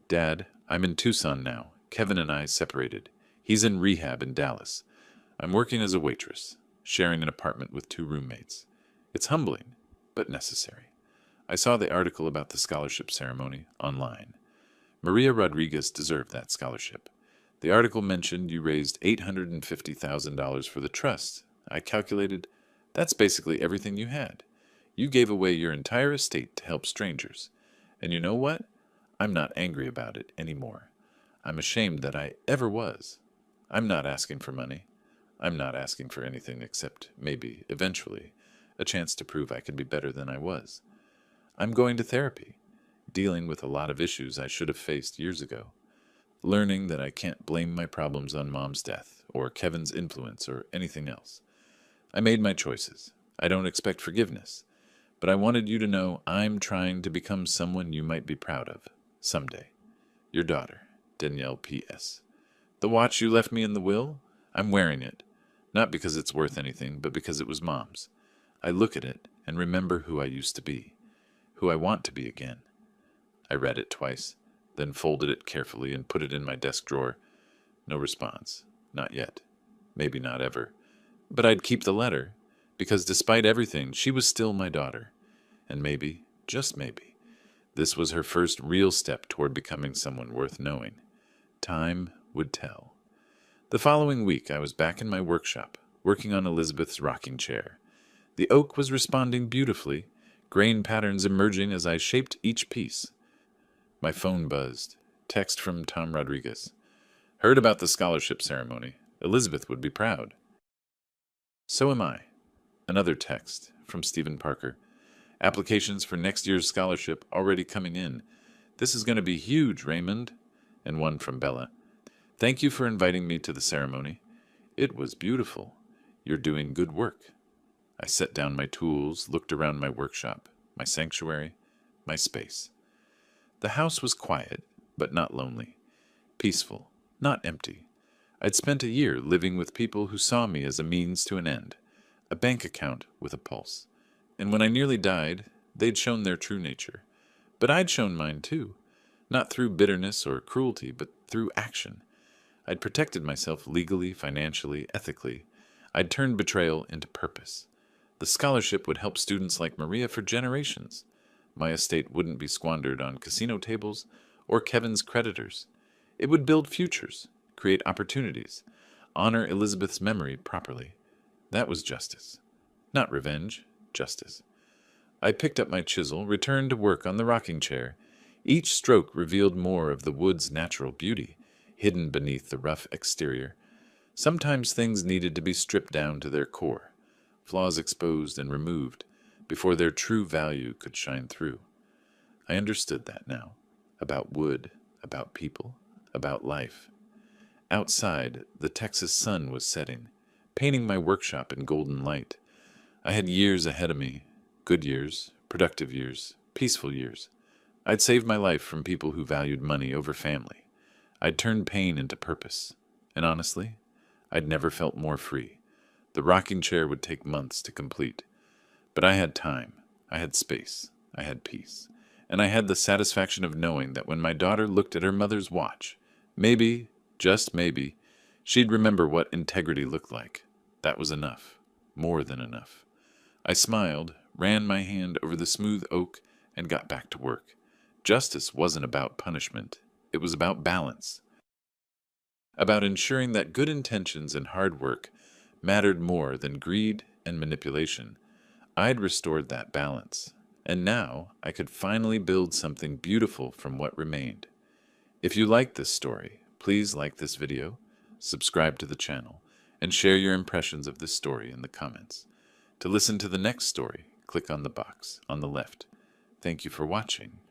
Dad, I'm in Tucson now. Kevin and I separated. He's in rehab in Dallas. I'm working as a waitress, sharing an apartment with 2 roommates. It's humbling, but necessary. I saw the article about the scholarship ceremony online. Maria Rodriguez deserved that scholarship. The article mentioned you raised $850,000 for the trust. I calculated that's basically everything you had. You gave away your entire estate to help strangers. And you know what? I'm not angry about it anymore. I'm ashamed that I ever was. I'm not asking for money. I'm not asking for anything except, maybe, eventually, a chance to prove I can be better than I was. I'm going to therapy, dealing with a lot of issues I should have faced years ago. Learning that I can't blame my problems on Mom's death, or Kevin's influence, or anything else. I made my choices. I don't expect forgiveness. But I wanted you to know I'm trying to become someone you might be proud of, someday. Your daughter, Danielle P.S. The watch you left me in the will? I'm wearing it. Not because it's worth anything, but because it was Mom's. I look at it and remember who I used to be, who I want to be again. I read it twice, then folded it carefully and put it in my desk drawer. No response. Not yet. Maybe not ever. But I'd keep the letter, because despite everything, she was still my daughter. And maybe, just maybe, this was her first real step toward becoming someone worth knowing. Time would tell. The following week, I was back in my workshop, working on Elizabeth's rocking chair. The oak was responding beautifully, grain patterns emerging as I shaped each piece. My phone buzzed. Text from Tom Rodriguez. Heard about the scholarship ceremony. Elizabeth would be proud. So am I. Another text from Stephen Parker. Applications for next year's scholarship already coming in. This is going to be huge, Raymond. And one from Bella. Thank you for inviting me to the ceremony. It was beautiful. You're doing good work. I set down my tools, looked around my workshop, my sanctuary, my space. The house was quiet, but not lonely. Peaceful, not empty. I'd spent a year living with people who saw me as a means to an end, a bank account with a pulse. And when I nearly died, they'd shown their true nature. But I'd shown mine too, not through bitterness or cruelty, but through action. I'd protected myself legally, financially, ethically. I'd turned betrayal into purpose. The scholarship would help students like Maria for generations. My estate wouldn't be squandered on casino tables or Kevin's creditors. It would build futures, create opportunities, honor Elizabeth's memory properly. That was justice. Not revenge, justice. I picked up my chisel, returned to work on the rocking chair. Each stroke revealed more of the wood's natural beauty, hidden beneath the rough exterior. Sometimes things needed to be stripped down to their core, flaws exposed and removed, before their true value could shine through. I understood that now, about wood, about people, about life. Outside, the Texas sun was setting, painting my workshop in golden light. I had years ahead of me, good years, productive years, peaceful years. I'd saved my life from people who valued money over family. I'd turned pain into purpose. And honestly, I'd never felt more free. The rocking chair would take months to complete. But I had time, I had space, I had peace. And I had the satisfaction of knowing that when my daughter looked at her mother's watch, maybe, just maybe, she'd remember what integrity looked like. That was enough. More than enough. I smiled, ran my hand over the smooth oak, and got back to work. Justice wasn't about punishment. It was about balance. About ensuring that good intentions and hard work mattered more than greed and manipulation. I'd restored that balance, and now I could finally build something beautiful from what remained. If you like this story, please like this video, subscribe to the channel, and share your impressions of this story in the comments. To listen to the next story, click on the box on the left. Thank you for watching.